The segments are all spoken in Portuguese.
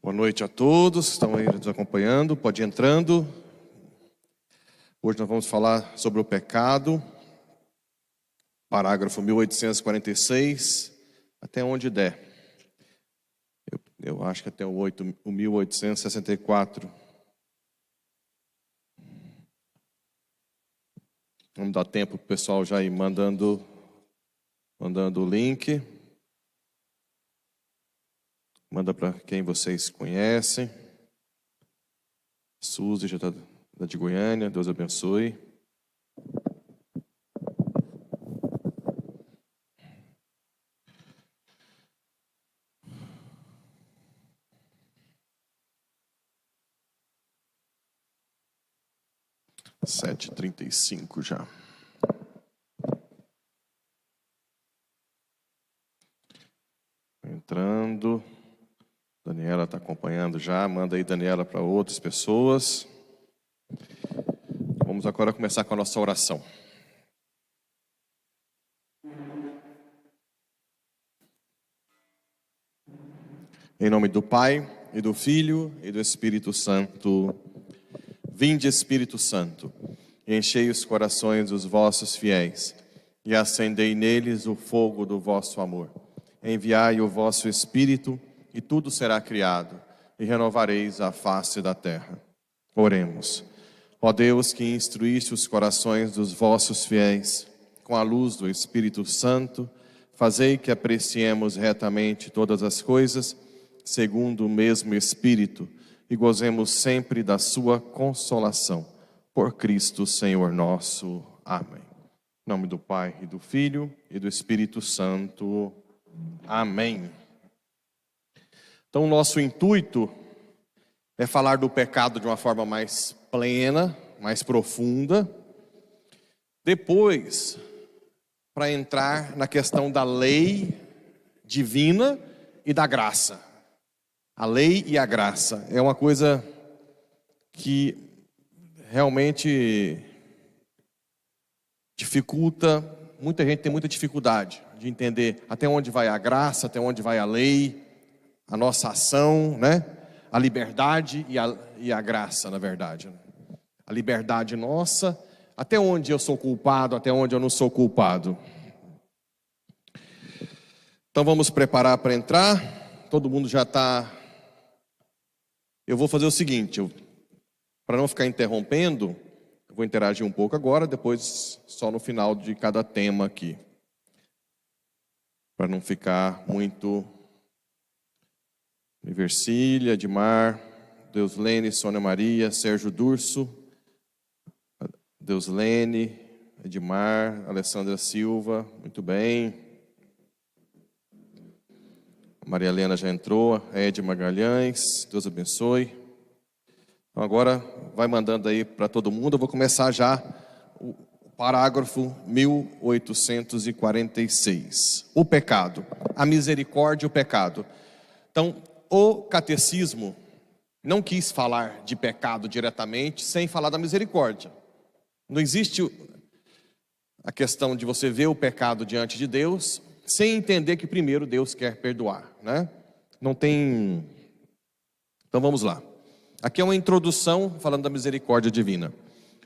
Boa noite a todos que estão aí nos acompanhando, pode ir entrando. Hoje nós vamos falar sobre o pecado, parágrafo 1846, até onde der. Eu acho que até o 1864. Vamos dar tempo para o pessoal já ir mandando o link. Manda para quem vocês conhecem. Suzy já está de Goiânia, Deus abençoe. Às 7h35 já. Entrando. Daniela está acompanhando já, manda aí Daniela para outras pessoas. Vamos agora começar com a nossa oração. Em nome do Pai, e do Filho, e do Espírito Santo. Vinde, Espírito Santo, enchei os corações dos vossos fiéis, e acendei neles o fogo do vosso amor. Enviai o vosso Espírito, e tudo será criado, e renovareis a face da terra. Oremos. Ó Deus, que instruíste os corações dos vossos fiéis, com a luz do Espírito Santo, fazei que apreciemos retamente todas as coisas, segundo o mesmo Espírito, e gozemos sempre da sua consolação. Por Cristo, Senhor nosso. Amém. Em nome do Pai, e do Filho, e do Espírito Santo. Amém. Então, o nosso intuito é falar do pecado de uma forma mais plena, mais profunda. Depois, para entrar na questão da lei divina e da graça. A lei e a graça é uma coisa que realmente dificulta, muita gente tem muita dificuldade de entender até onde vai a graça, até onde vai a lei, a nossa ação, né? A liberdade e a graça, na verdade. A liberdade nossa, até onde eu sou culpado, até onde eu não sou culpado. Então vamos preparar para entrar. Todo mundo já está... Eu vou fazer o seguinte, para não ficar interrompendo, eu vou interagir um pouco agora, depois só no final de cada tema aqui. Para não ficar muito... Vercília, Edmar, Deuslene, Sônia Maria, Sérgio Durso, Deuslene, Edmar, Alessandra Silva, muito bem. Maria Helena já entrou, Ed Magalhães, Deus abençoe. Então agora vai mandando aí para todo mundo, eu vou começar já o parágrafo 1846. O pecado, a misericórdia e o pecado. Então, o catecismo não quis falar de pecado diretamente sem falar da misericórdia. Não existe a questão de você ver o pecado diante de Deus sem entender que primeiro Deus quer perdoar, né? Não tem... Então vamos lá. Aqui é uma introdução falando da misericórdia divina.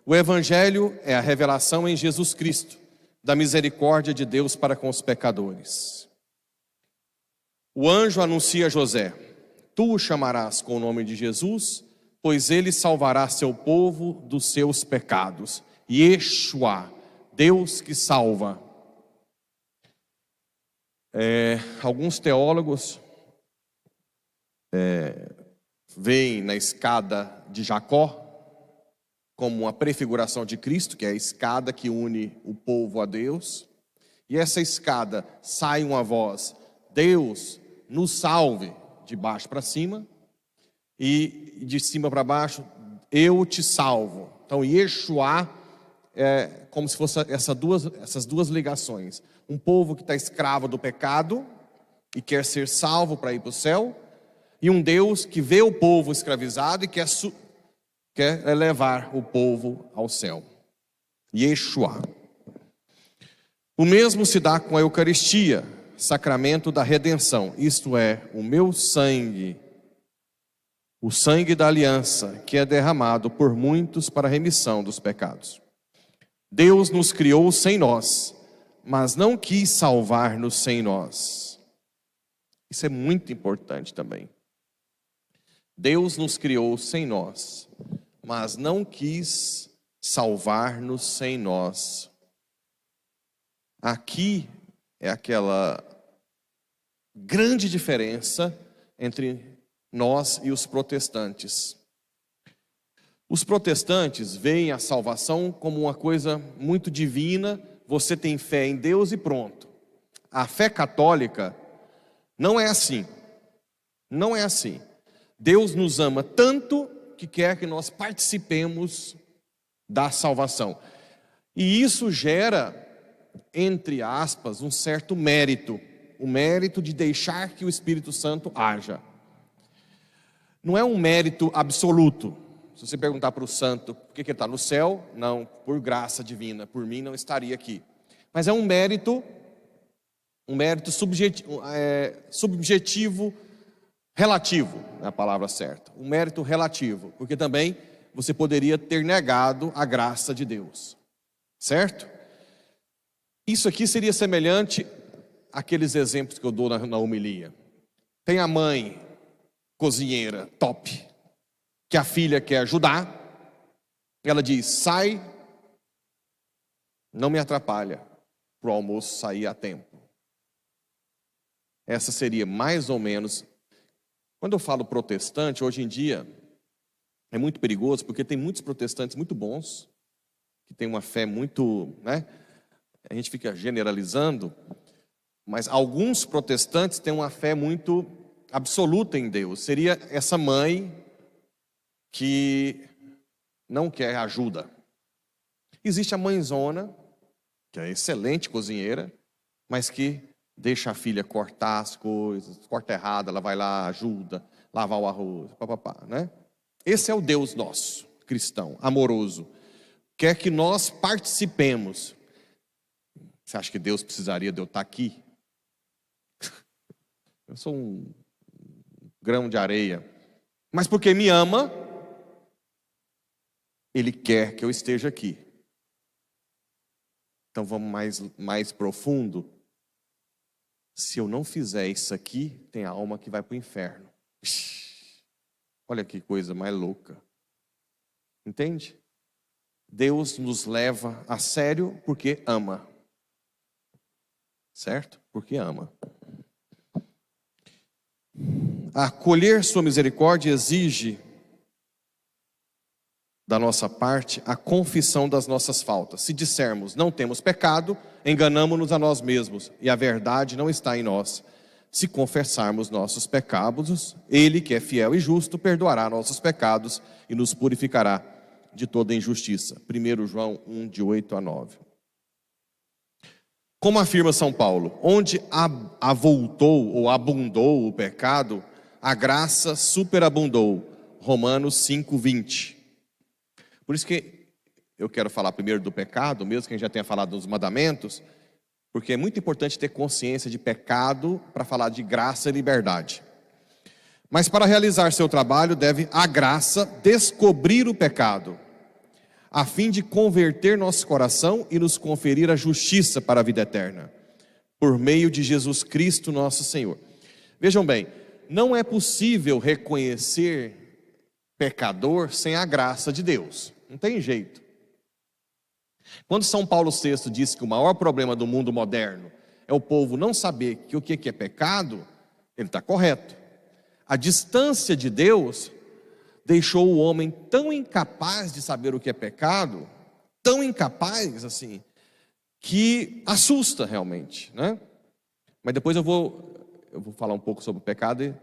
O Evangelho é a revelação em Jesus Cristo da misericórdia de Deus para com os pecadores. O anjo anuncia a José: tu o chamarás com o nome de Jesus, pois ele salvará seu povo dos seus pecados. Yeshua, Deus que salva. Alguns teólogos veem na escada de Jacó como uma prefiguração de Cristo, que é a escada que une o povo a Deus. E essa escada sai uma voz: Deus nos salve, de baixo para cima, e de cima para baixo, eu te salvo. Então, Yeshua é como se fosse essas duas ligações. Um povo que está escravo do pecado e quer ser salvo para ir para o céu, e um Deus que vê o povo escravizado e quer levar o povo ao céu. Yeshua. O mesmo se dá com a Eucaristia, sacramento da redenção, isto é, o meu sangue o sangue da aliança, que é derramado por muitos para a remissão dos pecados. Deus nos criou sem nós, mas não quis salvar-nos sem nós. Isso é muito importante também. Deus nos criou sem nós, mas não quis salvar-nos sem nós. Aqui é aquela grande diferença entre nós e os protestantes. Os protestantes veem a salvação como uma coisa muito divina, você tem fé em Deus e pronto. A fé católica não é assim. Não é assim. Deus nos ama tanto que quer que nós participemos da salvação. E isso gera, entre aspas, um certo mérito. O mérito de deixar que o Espírito Santo haja. Não é um mérito absoluto. Se você perguntar para o santo por que ele está no céu, não, por graça divina, por mim não estaria aqui. Mas é um mérito subjetivo, relativo, é a palavra certa. Um mérito relativo, porque também você poderia ter negado a graça de Deus, certo? Isso aqui seria semelhante àqueles exemplos que eu dou na homilia. Tem a mãe cozinheira top, que a filha quer ajudar, ela diz, sai, não me atrapalha, para o almoço sair a tempo. Essa seria mais ou menos, quando eu falo protestante, hoje em dia, é muito perigoso, porque tem muitos protestantes muito bons, que têm uma fé muito, né? A gente fica generalizando, mas alguns protestantes têm uma fé muito absoluta em Deus. Seria essa mãe que não quer ajuda. Existe a mãezona, que é excelente cozinheira, mas que deixa a filha cortar as coisas, corta errado, ela vai lá, ajuda, lavar o arroz, papapá, né? Esse é o Deus nosso, cristão, amoroso. Quer que nós participemos. Você acha que Deus precisaria de eu estar aqui? Eu sou um grão de areia. Mas porque me ama, Ele quer que eu esteja aqui. Então vamos mais profundo. Se eu não fizer isso aqui, tem alma que vai para o inferno. Olha que coisa mais louca. Entende? Deus nos leva a sério porque ama. Certo? Porque ama. Acolher sua misericórdia exige da nossa parte a confissão das nossas faltas. Se dissermos não temos pecado, enganamo-nos a nós mesmos e a verdade não está em nós. Se confessarmos nossos pecados, Ele, que é fiel e justo, perdoará nossos pecados e nos purificará de toda injustiça. 1 João 1, de 8 a 9. Como afirma São Paulo, onde avultou ou abundou o pecado, a graça superabundou. Romanos 5, 20. Por isso que eu quero falar primeiro do pecado, mesmo que a gente já tenha falado dos mandamentos, porque é muito importante ter consciência de pecado para falar de graça e liberdade. Mas para realizar seu trabalho, deve a graça descobrir o pecado, a fim de converter nosso coração e nos conferir a justiça para a vida eterna, por meio de Jesus Cristo nosso Senhor. Vejam bem, não é possível reconhecer pecador sem a graça de Deus. Não tem jeito. Quando São Paulo VI disse que o maior problema do mundo moderno é o povo não saber que o que é pecado, ele está correto. A distância de Deus deixou o homem tão incapaz de saber o que é pecado, tão incapaz assim, que assusta realmente, né? Mas depois eu vou falar um pouco sobre o pecado e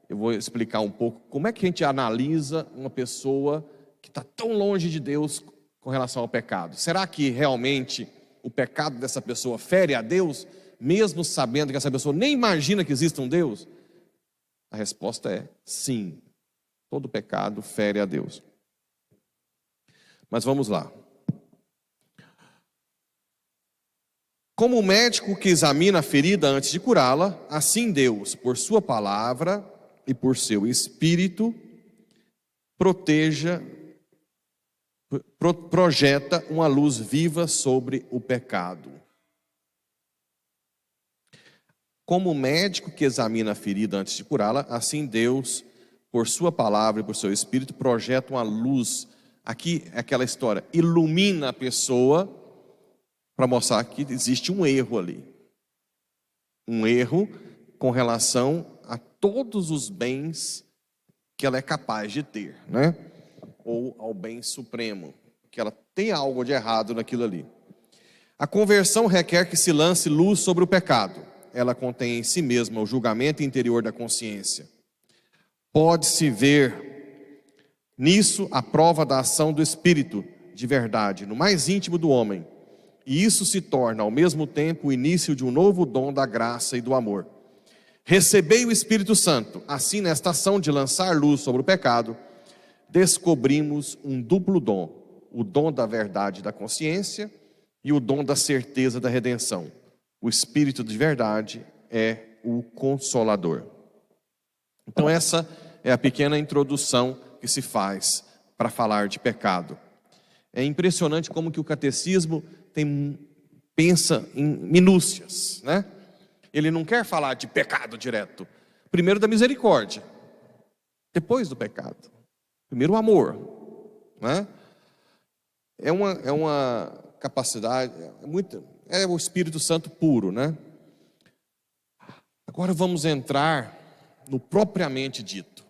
eu vou explicar um pouco como é que a gente analisa uma pessoa que está tão longe de Deus com relação ao pecado. Será que realmente o pecado dessa pessoa fere a Deus, mesmo sabendo que essa pessoa nem imagina que exista um Deus? A resposta é sim. Todo pecado fere a Deus. Mas vamos lá. Como o médico que examina a ferida antes de curá-la, assim Deus, por sua palavra e por seu Espírito, projeta uma luz viva sobre o pecado. Como o médico que examina a ferida antes de curá-la, assim Deus, por sua palavra e por seu Espírito, projeta uma luz. Aqui é aquela história, ilumina a pessoa para mostrar que existe um erro ali. Um erro com relação a todos os bens que ela é capaz de ter, né? Ou ao bem supremo, que ela tem algo de errado naquilo ali. A conversão requer que se lance luz sobre o pecado. Ela contém em si mesma o julgamento interior da consciência. Pode-se ver nisso a prova da ação do Espírito de verdade, no mais íntimo do homem. E isso se torna, ao mesmo tempo, o início de um novo dom da graça e do amor. Recebei o Espírito Santo. Assim, nesta ação de lançar luz sobre o pecado, descobrimos um duplo dom. O dom da verdade da consciência e o dom da certeza da redenção. O Espírito de verdade é o Consolador. Então essa é a pequena introdução que se faz para falar de pecado. É impressionante como que o catecismo pensa em minúcias, né? Ele não quer falar de pecado direto. Primeiro da misericórdia, depois do pecado. Primeiro o amor, né? É uma capacidade, é o Espírito Santo puro, né? Agora vamos entrar no propriamente dito.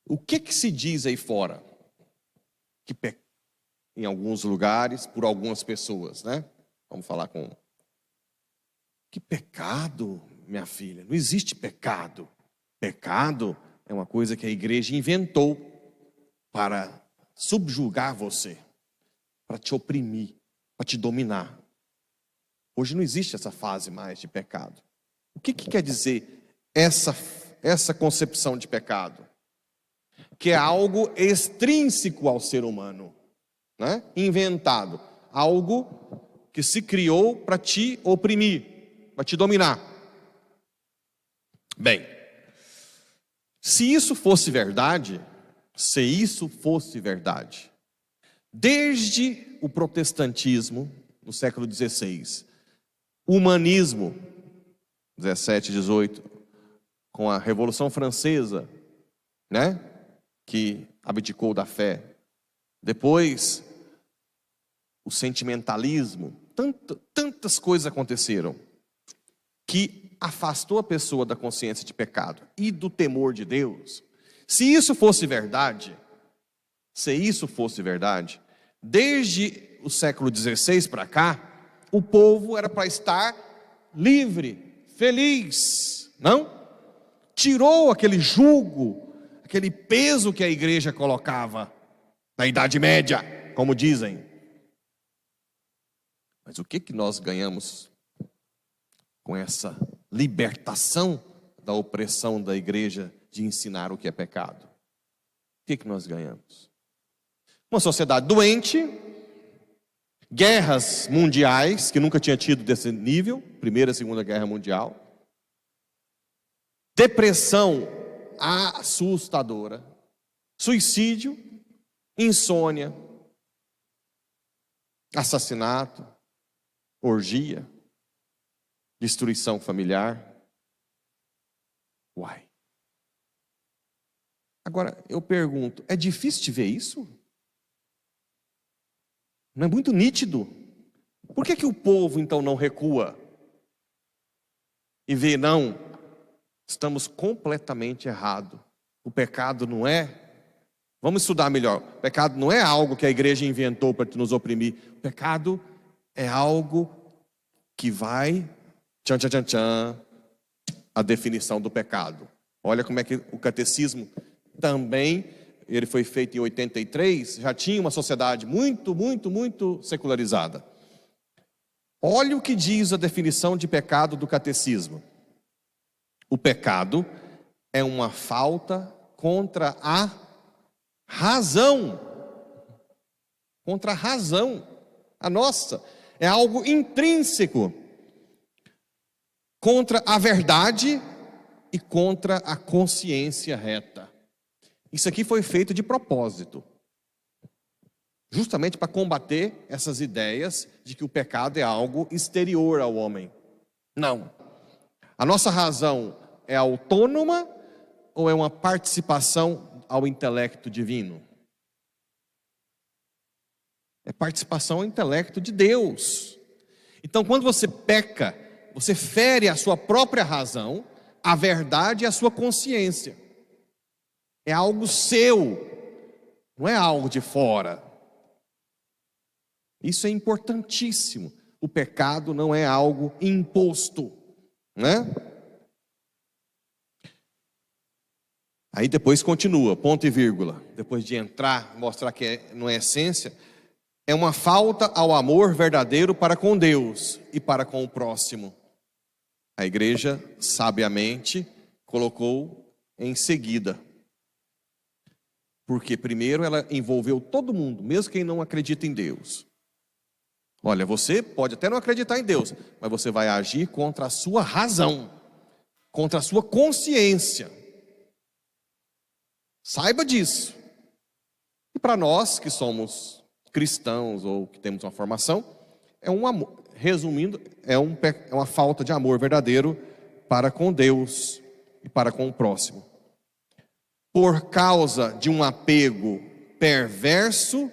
O que se diz aí fora? Em alguns lugares, por algumas pessoas, né? Vamos falar com... Que pecado, minha filha? Não existe pecado. Pecado é uma coisa que a igreja inventou para subjugar você, para te oprimir, para te dominar. Hoje não existe essa fase mais de pecado. O que quer dizer essa concepção de pecado? Que é algo extrínseco ao ser humano, né? Inventado. Algo que se criou para te oprimir, para te dominar. Bem, se isso fosse verdade, desde o protestantismo, no século XVI, o humanismo, 17, 18, com a Revolução Francesa, né, que abdicou da fé, depois o sentimentalismo, tantas coisas aconteceram, que afastou a pessoa da consciência de pecado e do temor de Deus. Se isso fosse verdade, desde o século XVI para cá, o povo era para estar livre, feliz, não? Tirou aquele jugo, aquele peso que a igreja colocava na Idade Média, como dizem. Mas o que nós ganhamos com essa libertação da opressão da igreja de ensinar o que é pecado? O que nós ganhamos? Uma sociedade doente, guerras mundiais, que nunca tinha tido desse nível, Primeira e Segunda Guerra Mundial, depressão assustadora, suicídio, insônia, assassinato, orgia, destruição familiar. Uai. Agora, eu pergunto, é difícil de ver isso? Não é muito nítido? Por que o povo, então, não recua? E vê, não, estamos completamente errados. O pecado não é... Vamos estudar melhor. O pecado não é algo que a igreja inventou para nos oprimir. O pecado é algo que vai... a definição do pecado. Olha como é que o catecismo também, ele foi feito em 83, já tinha uma sociedade muito secularizada. Olha o que diz a definição de pecado do catecismo. O pecado é uma falta contra a razão. Contra a razão. A nossa. É algo intrínseco. Contra a verdade e contra a consciência reta. Isso aqui foi feito de propósito, justamente para combater essas ideias de que o pecado é algo exterior ao homem. Não. A nossa razão é autônoma ou é uma participação ao intelecto divino? É participação ao intelecto de Deus. Então, quando você peca, você fere a sua própria razão, a verdade e a sua consciência. É algo seu, não é algo de fora. Isso é importantíssimo. O pecado não é algo imposto, né? Aí depois continua, ponto e vírgula. Depois de entrar, mostrar que não é essência, é uma falta ao amor verdadeiro para com Deus e para com o próximo. A igreja, sabiamente, colocou em seguida. Porque primeiro ela envolveu todo mundo, mesmo quem não acredita em Deus. Olha, você pode até não acreditar em Deus, mas você vai agir contra a sua razão, contra a sua consciência. Saiba disso. E para nós que somos cristãos ou que temos uma formação, é um amor, resumindo, é uma falta de amor verdadeiro para com Deus e para com o próximo. Por causa de um apego perverso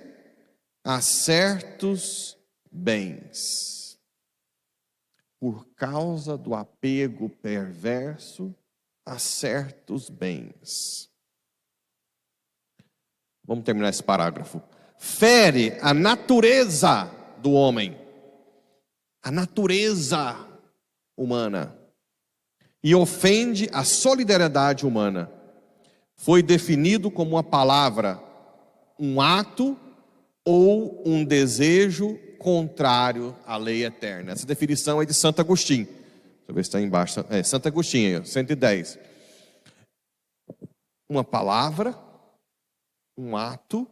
a certos bens. Por causa do apego perverso a certos bens. Vamos terminar esse parágrafo. Fere a natureza do homem, a natureza humana, e ofende a solidariedade humana. Foi definido como uma palavra, um ato ou um desejo contrário à lei eterna. Essa definição é de Santo Agostinho. Deixa eu ver se está embaixo. É, Santo Agostinho, 110. Uma palavra, um ato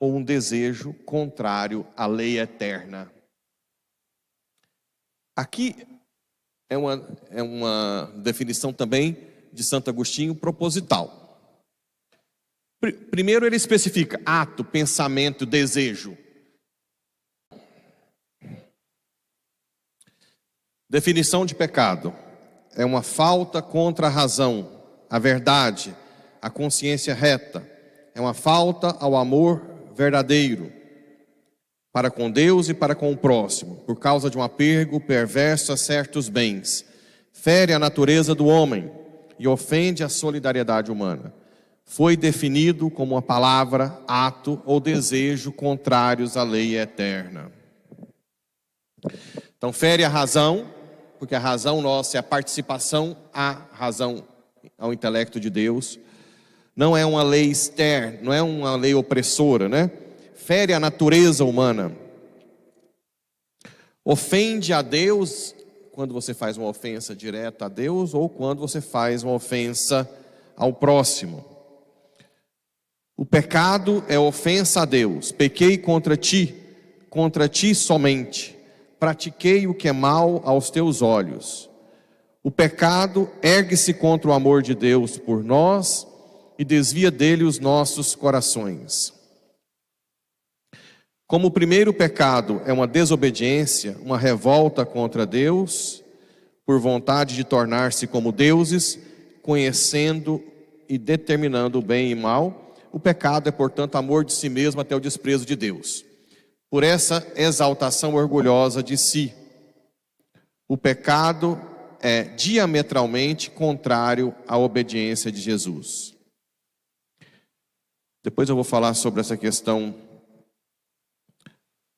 ou um desejo contrário à lei eterna. Aqui é uma definição também de Santo Agostinho proposital. Primeiro ele especifica ato, pensamento, desejo. Definição de pecado: é uma falta contra a razão, a verdade, a consciência reta. É uma falta ao amor verdadeiro para com Deus e para com o próximo, por causa de um apego perverso a certos bens. Fere a natureza do homem e ofende a solidariedade humana. Foi definido como uma palavra, ato ou desejo contrários à lei eterna. Então fere a razão, porque a razão nossa é a participação à razão, ao intelecto de Deus. Não é uma lei externa, não é uma lei opressora, né? Fere a natureza humana. Ofende a Deus, quando você faz uma ofensa direta a Deus, ou quando você faz uma ofensa ao próximo. O pecado é ofensa a Deus. Pequei contra ti somente. Pratiquei o que é mal aos teus olhos. O pecado ergue-se contra o amor de Deus por nós e desvia dele os nossos corações. Como o primeiro pecado é uma desobediência, uma revolta contra Deus, por vontade de tornar-se como deuses, conhecendo e determinando o bem e mal, o pecado é, portanto, amor de si mesmo até o desprezo de Deus. Por essa exaltação orgulhosa de si, o pecado é diametralmente contrário à obediência de Jesus. Depois eu vou falar sobre essa questão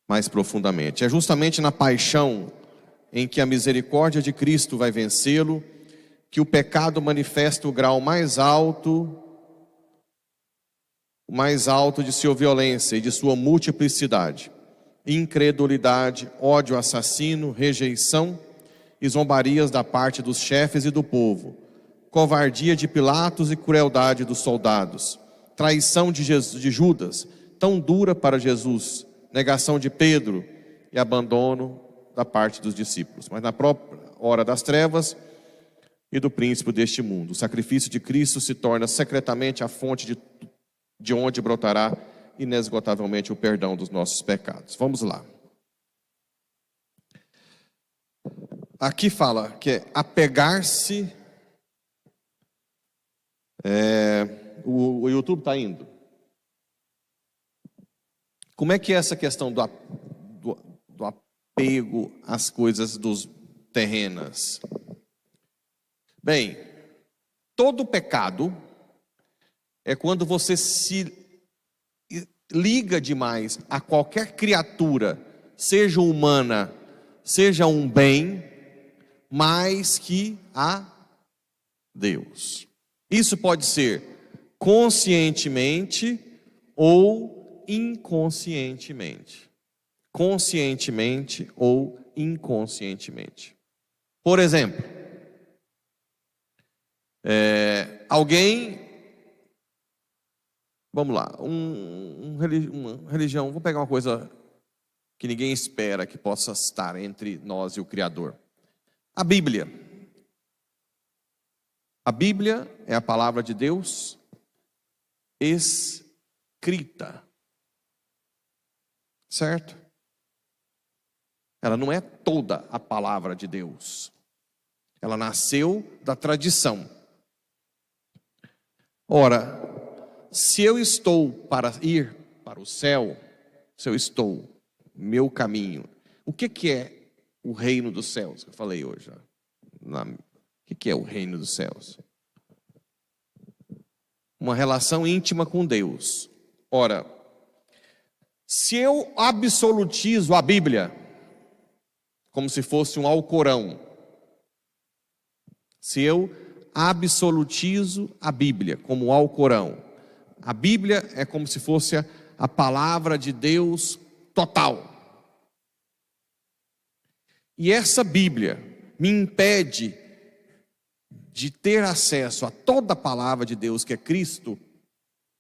mais profundamente. É justamente na paixão em que a misericórdia de Cristo vai vencê-lo, que o pecado manifesta o grau mais alto de sua violência e de sua multiplicidade. Incredulidade, ódio assassino, rejeição e zombarias da parte dos chefes e do povo, covardia de Pilatos e crueldade dos soldados, traição de Judas, tão dura para Jesus, negação de Pedro e abandono da parte dos discípulos. Mas na própria hora das trevas e do príncipe deste mundo, o sacrifício de Cristo se torna secretamente a fonte de de onde brotará inesgotavelmente o perdão dos nossos pecados. Vamos lá. Aqui fala que é apegar-se. O YouTube está indo. Como é que é essa questão do apego às coisas dos terrenas? Bem, todo pecado é quando você se liga demais a qualquer criatura, seja humana, seja um bem, mais que a Deus. Isso pode ser conscientemente ou inconscientemente. Conscientemente ou inconscientemente. Por exemplo, alguém, vamos lá, uma religião, vou pegar uma coisa que ninguém espera que possa estar entre nós e o Criador. A Bíblia. A Bíblia é a palavra de Deus escrita. Certo? Ela não é toda a palavra de Deus. Ela nasceu da tradição. Ora, se eu estou para ir para o céu, se eu estou, meu caminho, o que é o reino dos céus? Que eu falei hoje. O que é o reino dos céus? Uma relação íntima com Deus. Ora, se eu absolutizo a Bíblia, como se fosse um Alcorão, se eu absolutizo a Bíblia como o Alcorão, a Bíblia é como se fosse a palavra de Deus total. E essa Bíblia me impede de ter acesso a toda a palavra de Deus que é Cristo.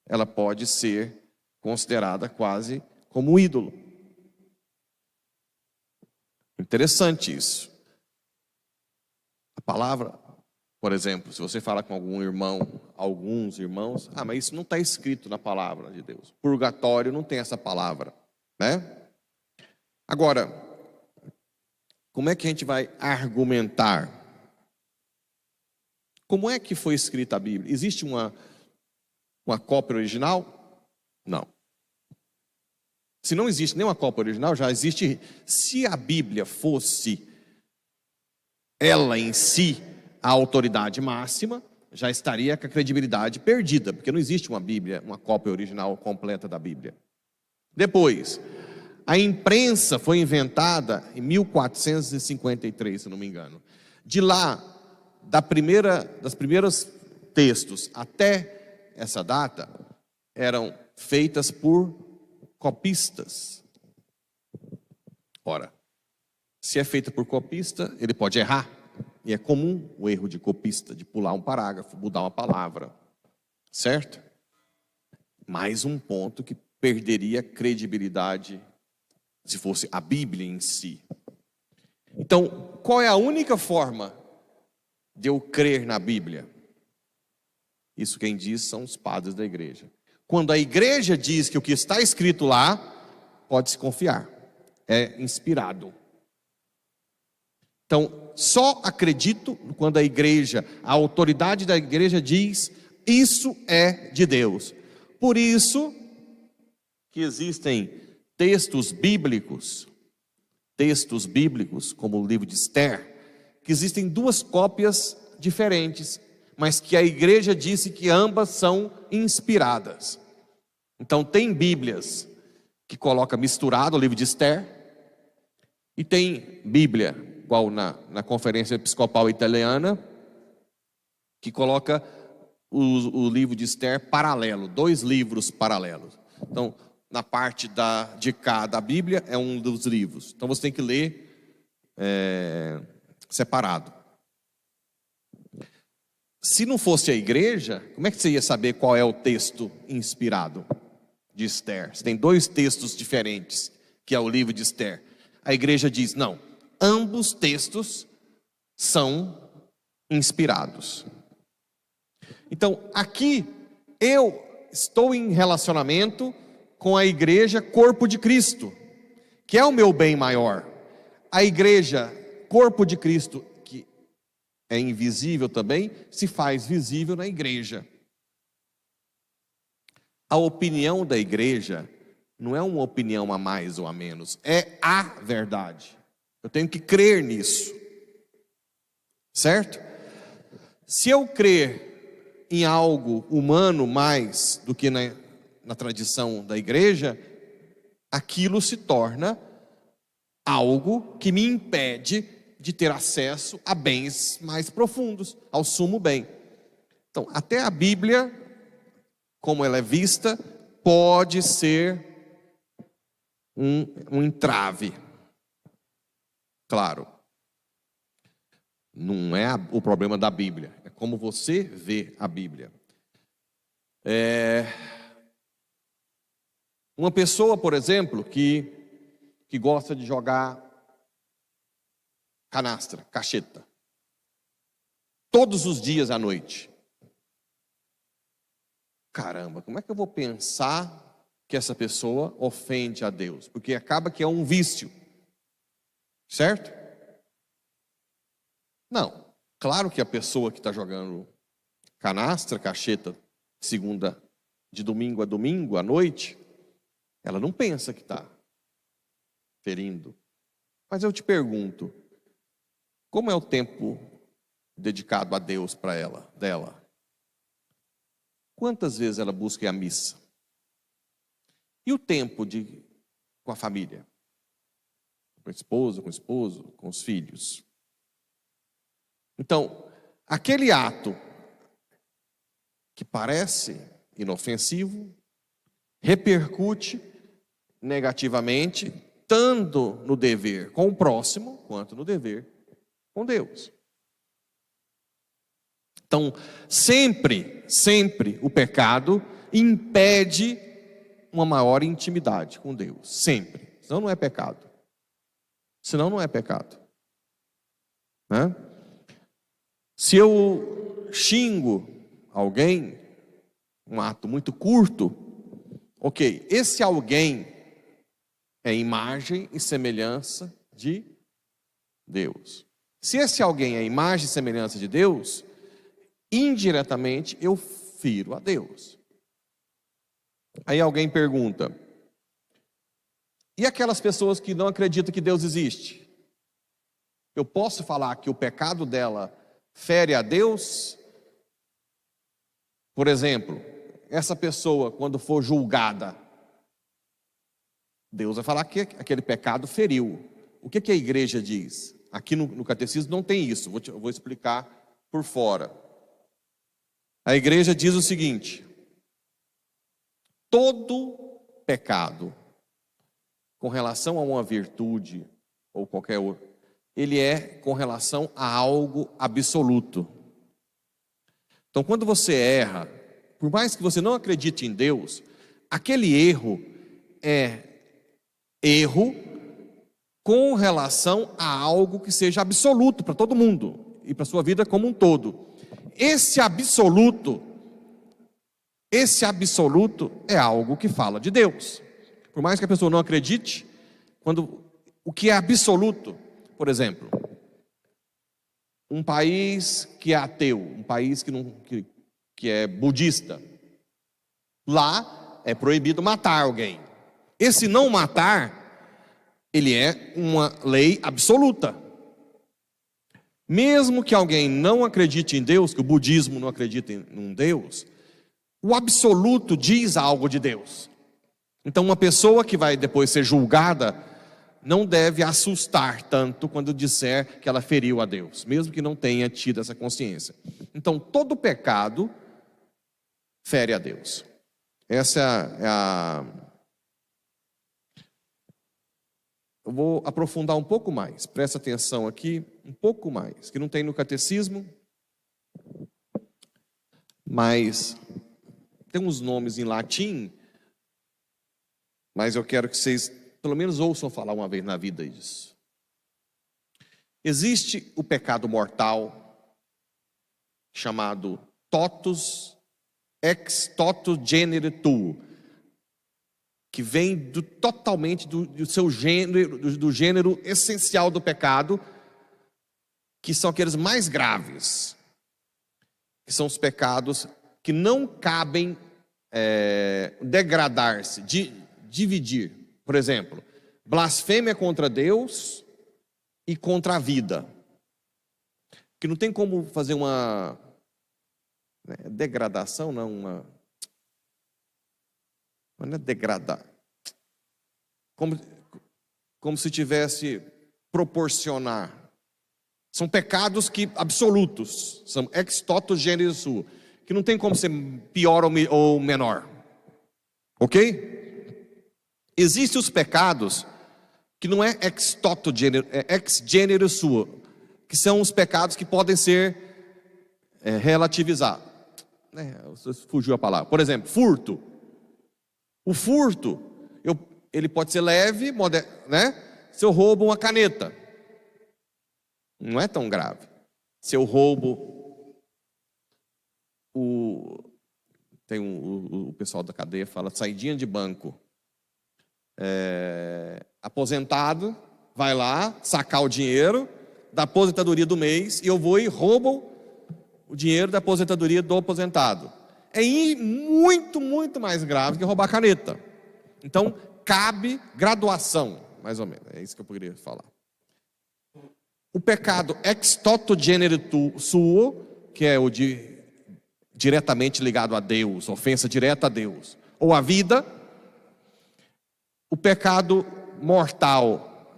Ela pode ser considerada quase como um ídolo. Interessante isso. A palavra, por exemplo, se você fala com algum irmão, alguns irmãos, mas isso não está escrito na palavra de Deus. Purgatório não tem essa palavra, né? Agora, como é que a gente vai argumentar? Como é que foi escrita a Bíblia? Existe uma cópia original? Não. Se não existe nenhuma cópia original, já existe. Se a Bíblia fosse ela em si a autoridade máxima, já estaria com a credibilidade perdida, porque não existe uma Bíblia, uma cópia original completa da Bíblia. Depois, a imprensa foi inventada em 1453, se não me engano. De lá, das primeiros textos até essa data, eram feitas por copistas. Ora, se é feita por copista, ele pode errar. E é comum o erro de copista, de pular um parágrafo, mudar uma palavra. Certo? Mais um ponto que perderia credibilidade se fosse a Bíblia em si. Então, qual é a única forma de eu crer na Bíblia? Isso quem diz são os padres da igreja. Quando a igreja diz que o que está escrito lá, pode-se confiar. É inspirado. Então, só acredito quando a autoridade da igreja diz, isso é de Deus. Por isso que existem textos bíblicos, como o livro de Esther, que existem duas cópias diferentes, mas que a igreja disse que ambas são inspiradas. Então tem Bíblias que coloca misturado o livro de Esther, e tem Bíblia, igual na Conferência Episcopal Italiana, que coloca o livro de Esther paralelo, 2 livros paralelos. Então, na parte de cá da Bíblia é um dos livros. Então você tem que ler separado. Se não fosse a igreja, como é que você ia saber qual é o texto inspirado de Esther? Você tem 2 textos diferentes, que é o livro de Esther. A igreja diz, não, ambos textos são inspirados. Então, aqui, estou em relacionamento com a igreja, corpo de Cristo, que é o meu bem maior. A igreja, corpo de Cristo, que é invisível também, se faz visível na igreja. A opinião da igreja não é uma opinião a mais ou a menos, é a verdade. Eu tenho que crer nisso, certo? Se eu crer em algo humano mais do que na tradição da igreja, aquilo se torna algo que me impede de ter acesso a bens mais profundos, ao sumo bem. Então, até a Bíblia, como ela é vista, pode ser um entrave. Claro, não é o problema da Bíblia, é como você vê a Bíblia. Uma pessoa, por exemplo, que gosta de jogar canastra, cacheta, todos os dias à noite. Caramba, como é que eu vou pensar que essa pessoa ofende a Deus? Porque acaba que é um vício, certo? Não, claro que a pessoa que está jogando canastra, cacheta, de domingo a domingo, à noite, ela não pensa que está ferindo. Mas eu te pergunto, como é o tempo dedicado a Deus para dela? Quantas vezes ela busca a missa? E o tempo com a família? Com a esposa, com o esposo, com os filhos? Então, aquele ato que parece inofensivo, repercute negativamente, tanto no dever com o próximo, quanto no dever com Deus. Então, sempre o pecado impede uma maior intimidade com Deus. Sempre. Senão não é pecado. Né? Se eu xingo alguém, um ato muito curto, ok, esse alguém é imagem e semelhança de Deus. Se esse alguém é imagem e semelhança de Deus, indiretamente eu firo a Deus. Aí alguém pergunta, e aquelas pessoas que não acreditam que Deus existe? Eu posso falar que o pecado dela fere a Deus? Por exemplo, essa pessoa, quando for julgada, Deus vai falar que aquele pecado feriu. O que a igreja diz? Aqui no catecismo não tem isso, vou explicar por fora. A igreja diz o seguinte: todo pecado, com relação a uma virtude ou qualquer outro, ele é com relação a algo absoluto. Então, quando você erra, por mais que você não acredite em Deus, aquele erro é erro com relação a algo que seja absoluto para todo mundo e para a sua vida como um todo. Esse absoluto é algo que fala de Deus. Por mais que a pessoa não acredite, o que é absoluto, por exemplo, um país que é ateu, um país que é budista, lá é proibido matar alguém. Esse não matar, ele é uma lei absoluta. Mesmo que alguém não acredite em Deus, que o budismo não acredita em um Deus, o absoluto diz algo de Deus. Então uma pessoa que vai depois ser julgada não deve assustar tanto quando disser que ela feriu a Deus, mesmo que não tenha tido essa consciência. Então todo pecado fere a Deus. Essa é a... Eu vou aprofundar um pouco mais, presta atenção aqui, um pouco mais, que não tem no catecismo, mas tem uns nomes em latim, mas eu quero que vocês pelo menos ouçam falar uma vez na vida disso. Existe o pecado mortal, chamado totus ex toto genere tuo, que vem totalmente do seu gênero, do gênero essencial do pecado, que são aqueles mais graves, que são os pecados que não cabem degradar-se, dividir. Por exemplo, blasfêmia contra Deus e contra a vida, que não tem como fazer uma degradação, não é degradar, como se tivesse proporcionar. São pecados absolutos, são ex toto genere suo, que não tem como ser pior ou menor. Ok? Existem os pecados que não é ex toto genere, é ex genere suo, que são os pecados que podem ser relativizados. Fugiu a palavra. Por exemplo, furto. O furto, ele pode ser leve, né? Se eu roubo uma caneta, não é tão grave. Se eu roubo tem o pessoal da cadeia fala saidinha de banco. Aposentado vai lá sacar o dinheiro da aposentadoria do mês e eu vou e roubo o dinheiro da aposentadoria do aposentado. É muito, muito mais grave que roubar caneta. Então, cabe graduação, mais ou menos. É isso que eu poderia falar. O pecado ex toto genere suo, que é o diretamente ligado a Deus, ofensa direta a Deus, ou a vida. O pecado mortal,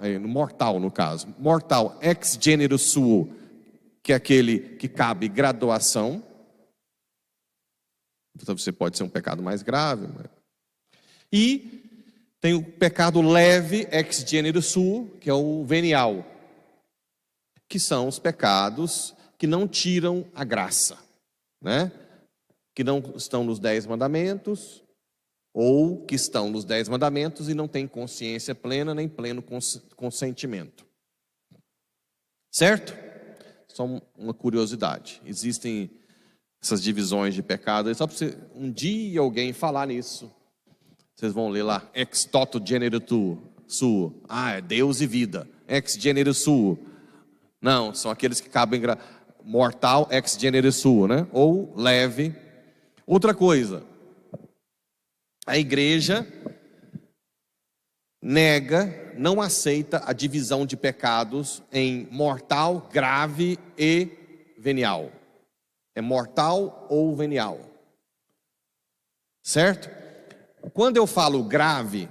no caso, mortal ex genere suo, que é aquele que cabe graduação. Então você pode ser um pecado mais grave. E tem o pecado leve ex genere suo, que é o venial, que são os pecados que não tiram a graça, né? Que não estão nos 10 mandamentos, ou que estão nos 10 mandamentos e não têm consciência plena, nem pleno consentimento. Certo? Só uma curiosidade. Existem essas divisões de pecado, só para um dia alguém falar nisso. Vocês vão ler lá, ex toto genere suo. É Deus e vida. Ex genere suo. Não, são aqueles que cabem mortal ex genere suo, né? Ou leve. Outra coisa, a igreja nega, não aceita a divisão de pecados em mortal, grave e venial. É mortal ou venial. Certo? Quando eu falo grave,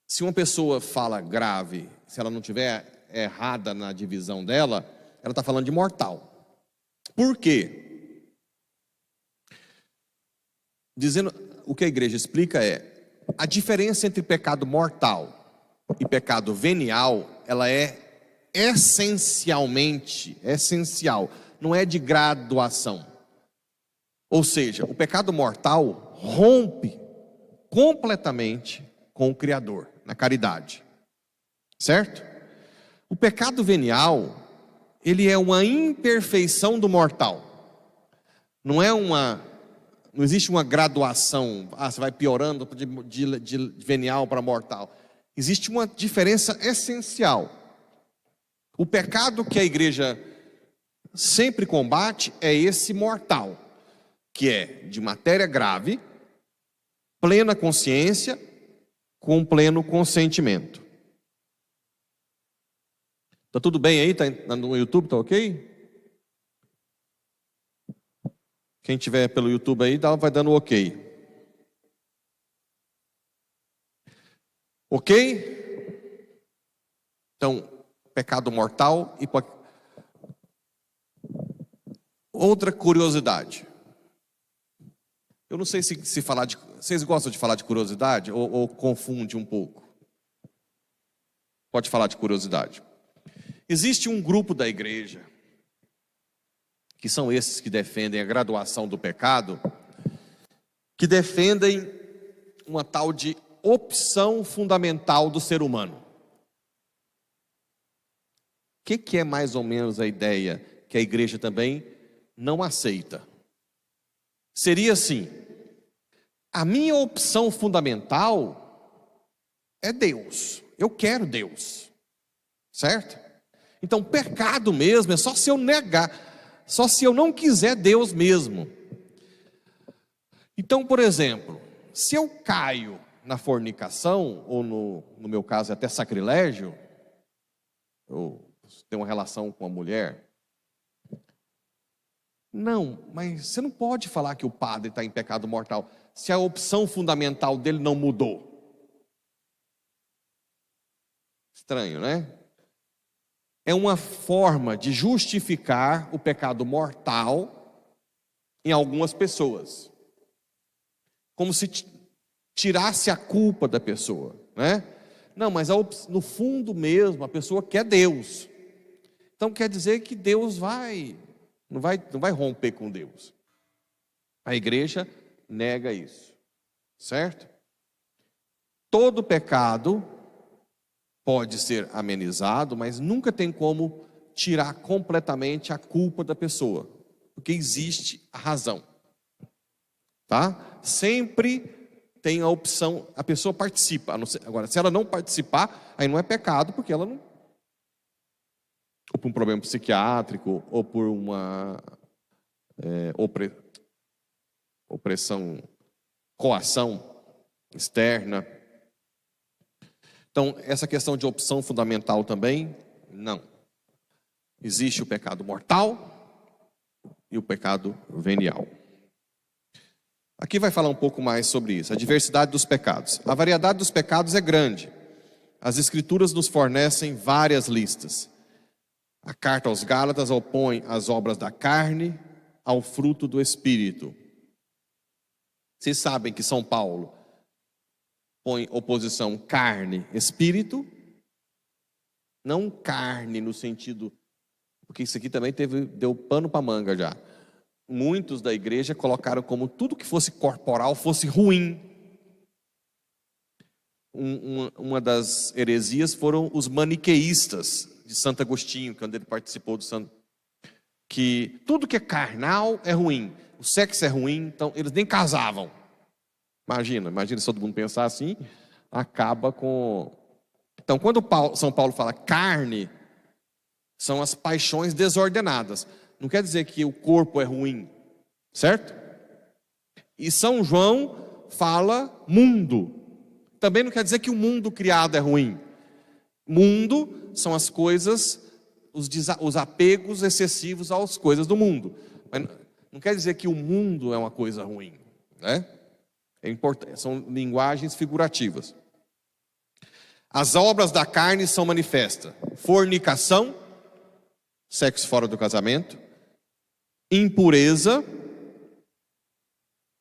se uma pessoa fala grave, se ela não tiver errada na divisão dela, ela está falando de mortal. Por quê? Dizendo, o que a igreja explica a diferença entre pecado mortal e pecado venial, ela é essencial, não é de graduação. Ou seja, o pecado mortal rompe completamente com o Criador, na caridade. Certo? O pecado venial, ele é uma imperfeição do mortal. Não existe uma graduação, você vai piorando de venial para mortal. Existe uma diferença essencial. O pecado que a igreja sempre combate é esse mortal, que é de matéria grave, plena consciência, com pleno consentimento. Tá tudo bem aí? Tá no YouTube, tá ok? Quem tiver pelo YouTube aí, vai dando ok. Ok? Então, pecado mortal e outra curiosidade. Eu não sei se falar de... Vocês gostam de falar de curiosidade ou confunde um pouco? Pode falar de curiosidade. Existe um grupo da igreja, que são esses que defendem a graduação do pecado, que defendem uma tal de opção fundamental do ser humano. O que é mais ou menos a ideia que a igreja também não aceita? seria assim: a minha opção fundamental é Deus. Eu quero Deus, certo? Então, pecado mesmo é só se eu negar, só se eu não quiser Deus mesmo. Então, por exemplo, se eu caio na fornicação, ou no meu caso até sacrilégio, ou tenho uma relação com a mulher, não, mas você não pode falar que o padre está em pecado mortal se a opção fundamental dele não mudou. Estranho, né? É uma forma de justificar o pecado mortal em algumas pessoas, como se tirasse a culpa da pessoa, né? Não, mas no fundo mesmo a pessoa quer Deus. Então quer dizer que Deus não vai romper com Deus. A igreja nega isso, certo? Todo pecado pode ser amenizado, mas nunca tem como tirar completamente a culpa da pessoa, porque existe a razão, tá? Sempre tem a opção, a pessoa participa. Agora, se ela não participar, aí não é pecado, porque ela não, ou por um problema psiquiátrico, ou por uma opressão, coação externa. Então, essa questão de opção fundamental também, não. Existe o pecado mortal e o pecado venial. Aqui vai falar um pouco mais sobre isso, a diversidade dos pecados. A variedade dos pecados é grande. As Escrituras nos fornecem várias listas. A carta aos Gálatas opõe as obras da carne ao fruto do Espírito. Vocês sabem que São Paulo põe oposição carne-espírito, não carne no sentido, porque isso aqui também deu pano para manga já. Muitos da igreja colocaram como tudo que fosse corporal fosse ruim. Uma das heresias foram os maniqueístas de Santo Agostinho, quando ele participou do santo, que tudo que é carnal é ruim, o sexo é ruim, então eles nem casavam. Imagina se todo mundo pensar assim, acaba com... Então, quando São Paulo fala carne, são as paixões desordenadas. Não quer dizer que o corpo é ruim, certo? E São João fala mundo. Também não quer dizer que o mundo criado é ruim. Mundo são as coisas, os apegos excessivos às coisas do mundo. Mas não quer dizer que o mundo é uma coisa ruim, né? É importante, são linguagens figurativas. As obras da carne são manifestas: fornicação, sexo fora do casamento, impureza,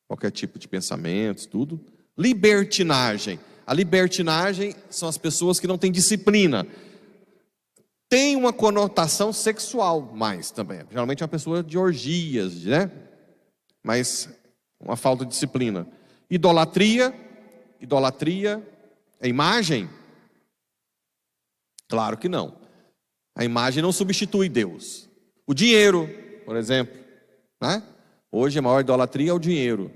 qualquer tipo de pensamentos, tudo, libertinagem. A libertinagem são as pessoas que não têm disciplina. Tem uma conotação sexual mais também. Geralmente é uma pessoa de orgias, né? Mas uma falta de disciplina. Idolatria é imagem? Claro que não. A imagem não substitui Deus. O dinheiro, por exemplo, né? Hoje a maior idolatria é o dinheiro.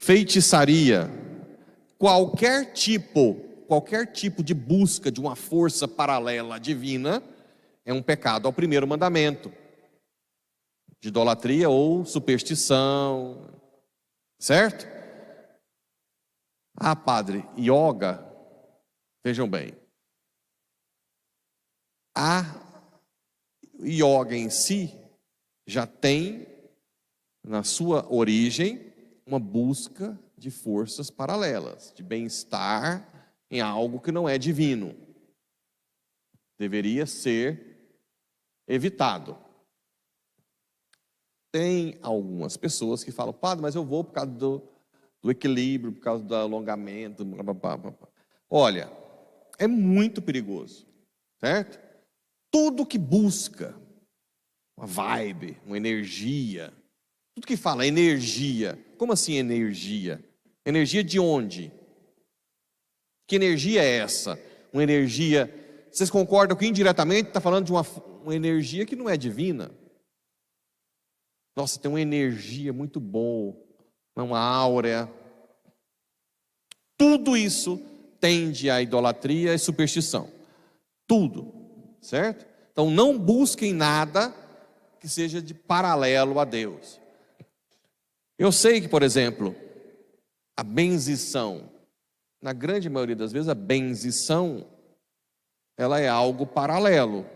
Feitiçaria, qualquer tipo de busca de uma força paralela divina é um pecado ao primeiro mandamento de idolatria ou superstição, certo? Ah, padre, yoga, vejam bem, a yoga em si já tem na sua origem uma busca de forças paralelas, de bem-estar em algo que não é divino. Deveria ser evitado. Tem algumas pessoas que falam, padre, mas eu vou por causa do equilíbrio, por causa do alongamento, blá, blá, blá, blá. Olha, é muito perigoso, certo? Tudo que busca uma vibe, uma energia, tudo que fala energia, como assim energia? Energia de onde? Que energia é essa? Uma energia, vocês concordam que indiretamente está falando de uma energia que não é divina? Nossa, tem uma energia muito boa, uma áurea. Tudo isso tende à idolatria e superstição. Tudo, certo? Então não busquem nada que seja de paralelo a Deus. Eu sei que, por exemplo, a benzição, na grande maioria das vezes a benzição, ela é algo paralelo.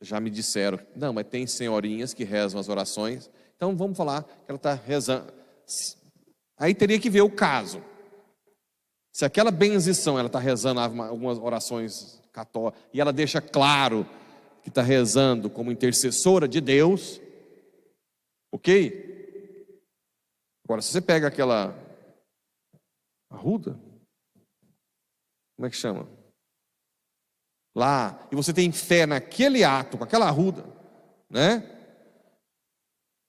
Já me disseram, não, mas tem senhorinhas que rezam as orações, então vamos falar que ela está rezando. Aí teria que ver o caso. Se aquela benzição, ela está rezando algumas orações católicas, e ela deixa claro que está rezando como intercessora de Deus, ok? Agora, se você pega aquela arruda, como é que chama? Lá, e você tem fé naquele ato, com aquela arruda, né?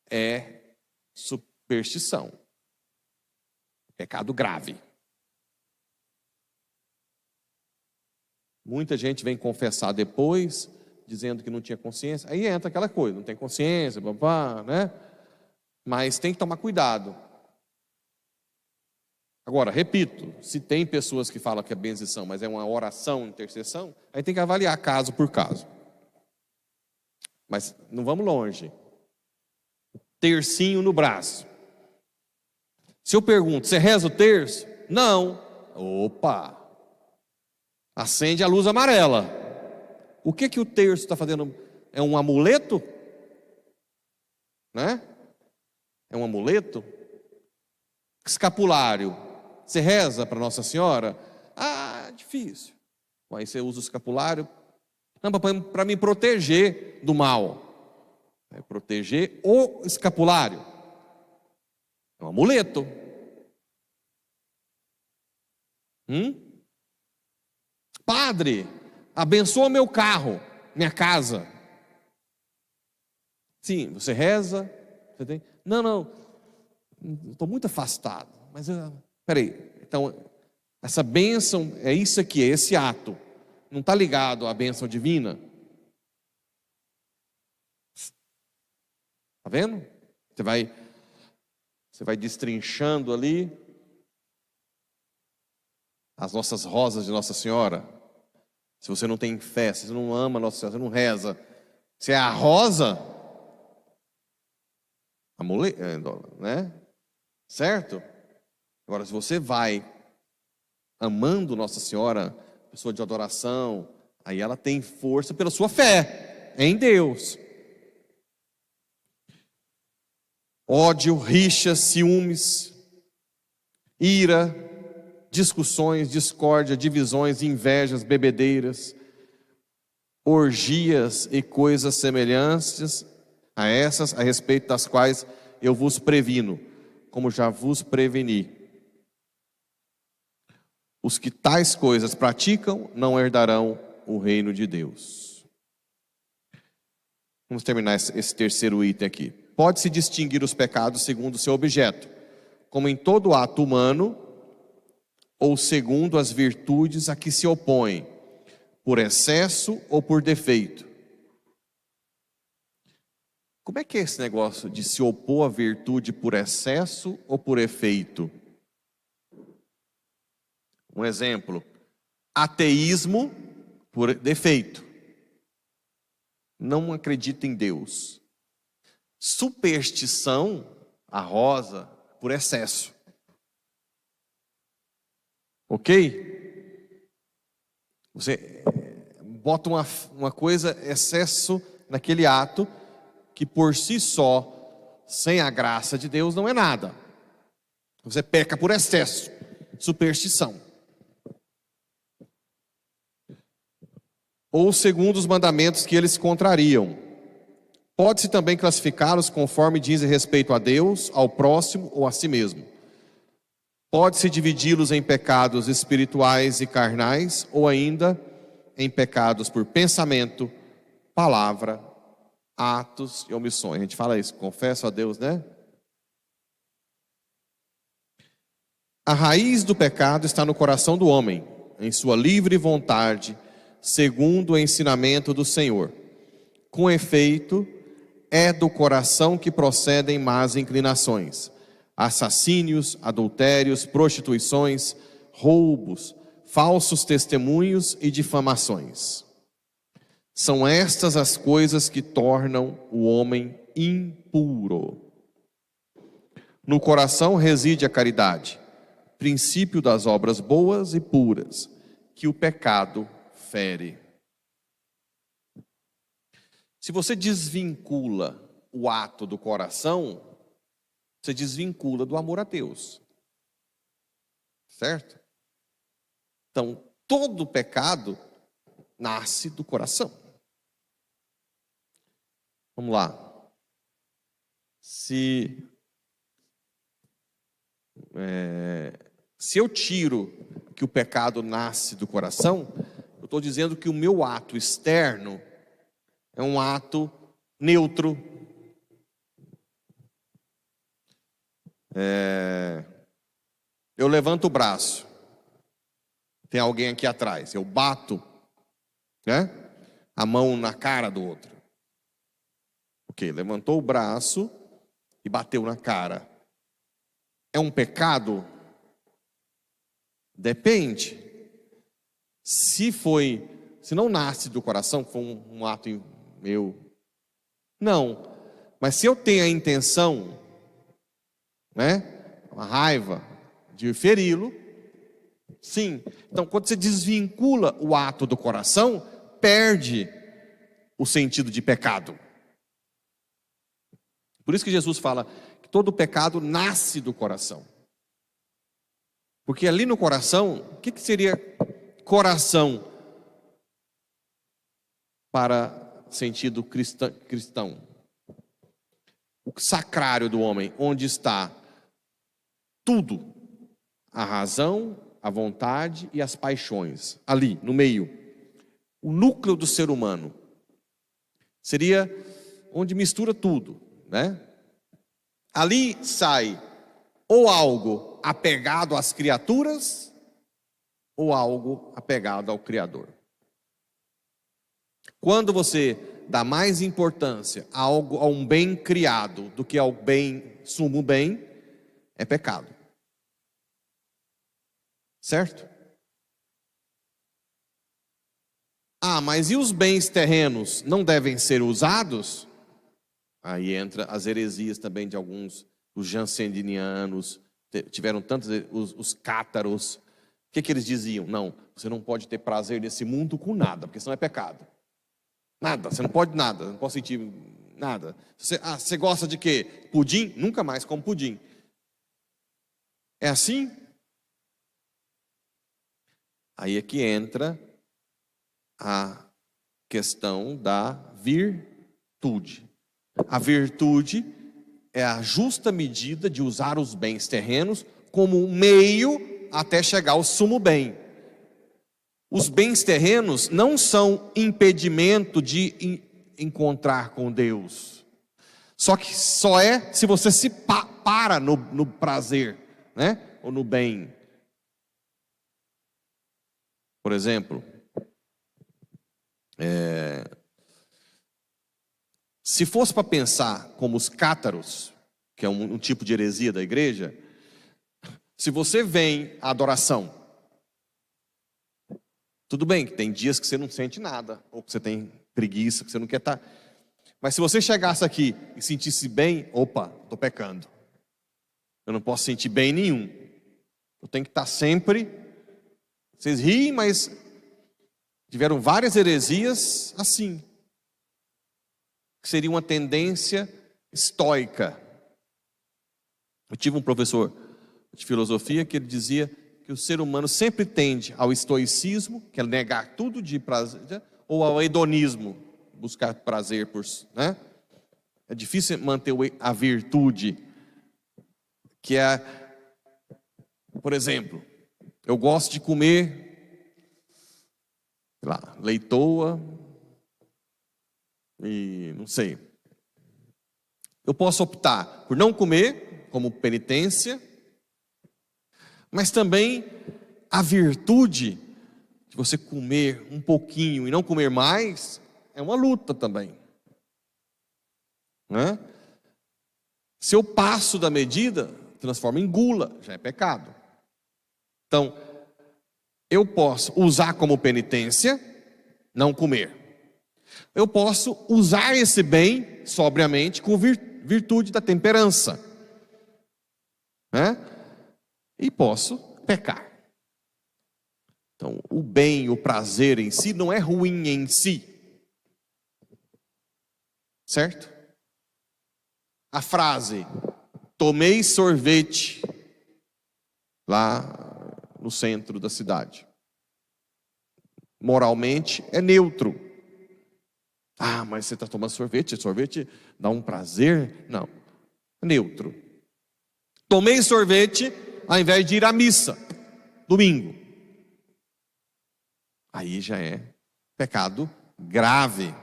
É superstição. Pecado grave. Muita gente vem confessar depois, dizendo que não tinha consciência. Aí entra aquela coisa, não tem consciência, papá, né? Mas tem que tomar cuidado. Agora, repito, se tem pessoas que falam que é benzição, mas é uma oração, intercessão, aí tem que avaliar caso por caso. Mas não vamos longe. Tercinho no braço. Se eu pergunto, você reza o terço? Não. Opa! Acende a luz amarela. O que o terço está fazendo? É um amuleto? Né? É um amuleto? Escapulário. Você reza para Nossa Senhora? Ah, difícil. Aí você usa o escapulário para me proteger do mal. É proteger o escapulário. É um amuleto. Padre, abençoa meu carro, minha casa. Sim, você reza. Você tem... Não, estou muito afastado. Mas, peraí, então, essa bênção é isso aqui, é esse ato. Não está ligado à bênção divina? Está vendo? Você vai destrinchando ali as nossas rosas de Nossa Senhora. Se você não tem fé, se você não ama Nossa Senhora, você não reza, se é a rosa, né? Certo? Agora, se você vai amando Nossa Senhora, pessoa de adoração, aí ela tem força pela sua fé em Deus. Ódio, rixa, ciúmes, ira, discussões, discórdia, divisões, invejas, bebedeiras, orgias e coisas semelhantes a essas, a respeito das quais eu vos previno, como já vos preveni. Os que tais coisas praticam não herdarão o reino de Deus. Vamos terminar esse terceiro item aqui. Pode-se distinguir os pecados segundo o seu objeto, como em todo ato humano, ou segundo as virtudes a que se opõem, por excesso ou por defeito. Como é que é esse negócio de se opor à virtude por excesso ou por efeito? Um exemplo, ateísmo por defeito. Não acredita em Deus. Superstição, a rosa, por excesso. Ok? Você bota uma coisa, excesso naquele ato, que por si só, sem a graça de Deus, não é nada. Você peca por excesso, superstição. Ou segundo os mandamentos que eles contrariam. Pode-se também classificá-los conforme dizem respeito a Deus, ao próximo ou a si mesmo. Pode-se dividi-los em pecados espirituais e carnais, ou ainda em pecados por pensamento, palavra, atos e omissões. A gente fala isso, confesso a Deus, né? A raiz do pecado está no coração do homem, em sua livre vontade, segundo o ensinamento do Senhor. Com efeito, é do coração que procedem más inclinações, assassínios, adultérios, prostituições, roubos, falsos testemunhos e difamações. São estas as coisas que tornam o homem impuro. No coração reside a caridade, princípio das obras boas e puras, que o pecado fere. Se você desvincula o ato do coração, você desvincula do amor a Deus. Certo? Então, todo pecado nasce do coração. Vamos lá. Se eu tiro que o pecado nasce do coração, eu estou dizendo que o meu ato externo é um ato neutro. Eu levanto o braço, tem alguém aqui atrás, eu bato, né, a mão na cara do outro. Ok, levantou o braço e bateu na cara. É um pecado? Depende. Se não nasce do coração, foi um ato meu, não. Mas se eu tenho a intenção, né, uma raiva de feri-lo, sim. Então, quando você desvincula o ato do coração, perde o sentido de pecado. Por isso que Jesus fala que todo pecado nasce do coração. Porque ali no coração, o que seria coração para sentido cristão? O sacrário do homem, onde está tudo, a razão, a vontade e as paixões, ali no meio, o núcleo do ser humano, seria onde mistura tudo, né? Ali sai ou algo apegado às criaturas ou algo apegado ao Criador. Quando você dá mais importância a um bem criado do que ao bem, sumo bem, é pecado. Certo? Mas e os bens terrenos não devem ser usados? Aí entra as heresias também de alguns, os jansenianos, tiveram tantos, os cátaros. O que eles diziam? Não, você não pode ter prazer nesse mundo com nada, porque senão é pecado. Nada, você não pode nada, não pode sentir nada. Você gosta de quê? Pudim? Nunca mais como pudim. É assim? Aí é que entra a questão da virtude. A virtude é a justa medida de usar os bens terrenos como um meio até chegar ao sumo bem. Os bens terrenos não são impedimento de encontrar com Deus. Só que só é se você se para no prazer, né? Ou no bem. Por exemplo, se fosse para pensar como os cátaros, que é um tipo de heresia da igreja, se você vem à adoração, tudo bem que tem dias que você não sente nada, ou que você tem preguiça, que você não quer estar. Mas se você chegasse aqui e sentisse bem, opa, estou pecando. Eu não posso sentir bem nenhum. Eu tenho que estar sempre. Vocês riem, mas tiveram várias heresias assim. Que seria uma tendência estoica. Eu tive um professor de filosofia que ele dizia que o ser humano sempre tende ao estoicismo, que é negar tudo de prazer, ou ao hedonismo, buscar prazer por, né? É difícil manter a virtude, que é, por exemplo, eu gosto de comer, sei lá, leitoa e não sei. Eu posso optar por não comer como penitência, mas também a virtude de você comer um pouquinho e não comer mais é uma luta também. né? Se eu passo da medida, transforma em gula, já é pecado. Então, eu posso usar como penitência não comer. Eu posso usar esse bem sobriamente com virtude da temperança, né? E posso pecar. Então, o bem, o prazer em si não é ruim em si, certo? A frase, tomei sorvete lá no centro da cidade, moralmente é neutro. Ah, mas você está tomando sorvete, sorvete dá um prazer? Não, é neutro. Tomei sorvete ao invés de ir à missa, domingo. Aí já é pecado grave.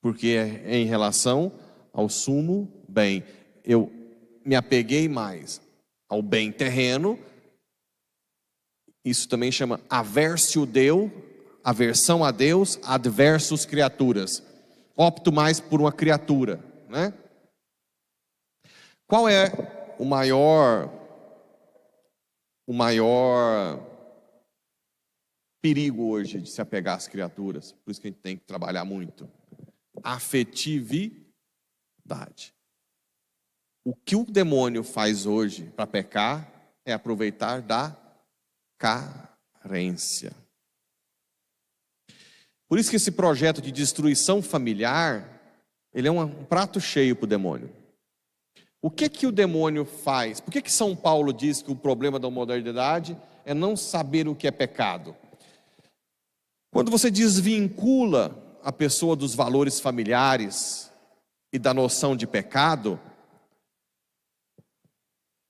Porque é em relação ao sumo bem. Eu me apeguei mais ao bem terreno. Isso também chama aversio Deo, aversão a Deus, adversus criaturas. Opto mais por uma criatura, né? Qual é o maior perigo hoje de se apegar às criaturas? Por isso que a gente tem que trabalhar muito. Afetividade. O que o demônio faz hoje para pecar é aproveitar da carência. Por isso que esse projeto de destruição familiar, ele é um prato cheio para o demônio. O que o demônio faz? Por que São Paulo diz que o problema da modernidade é não saber o que é pecado? Quando você desvincula a pessoa dos valores familiares e da noção de pecado,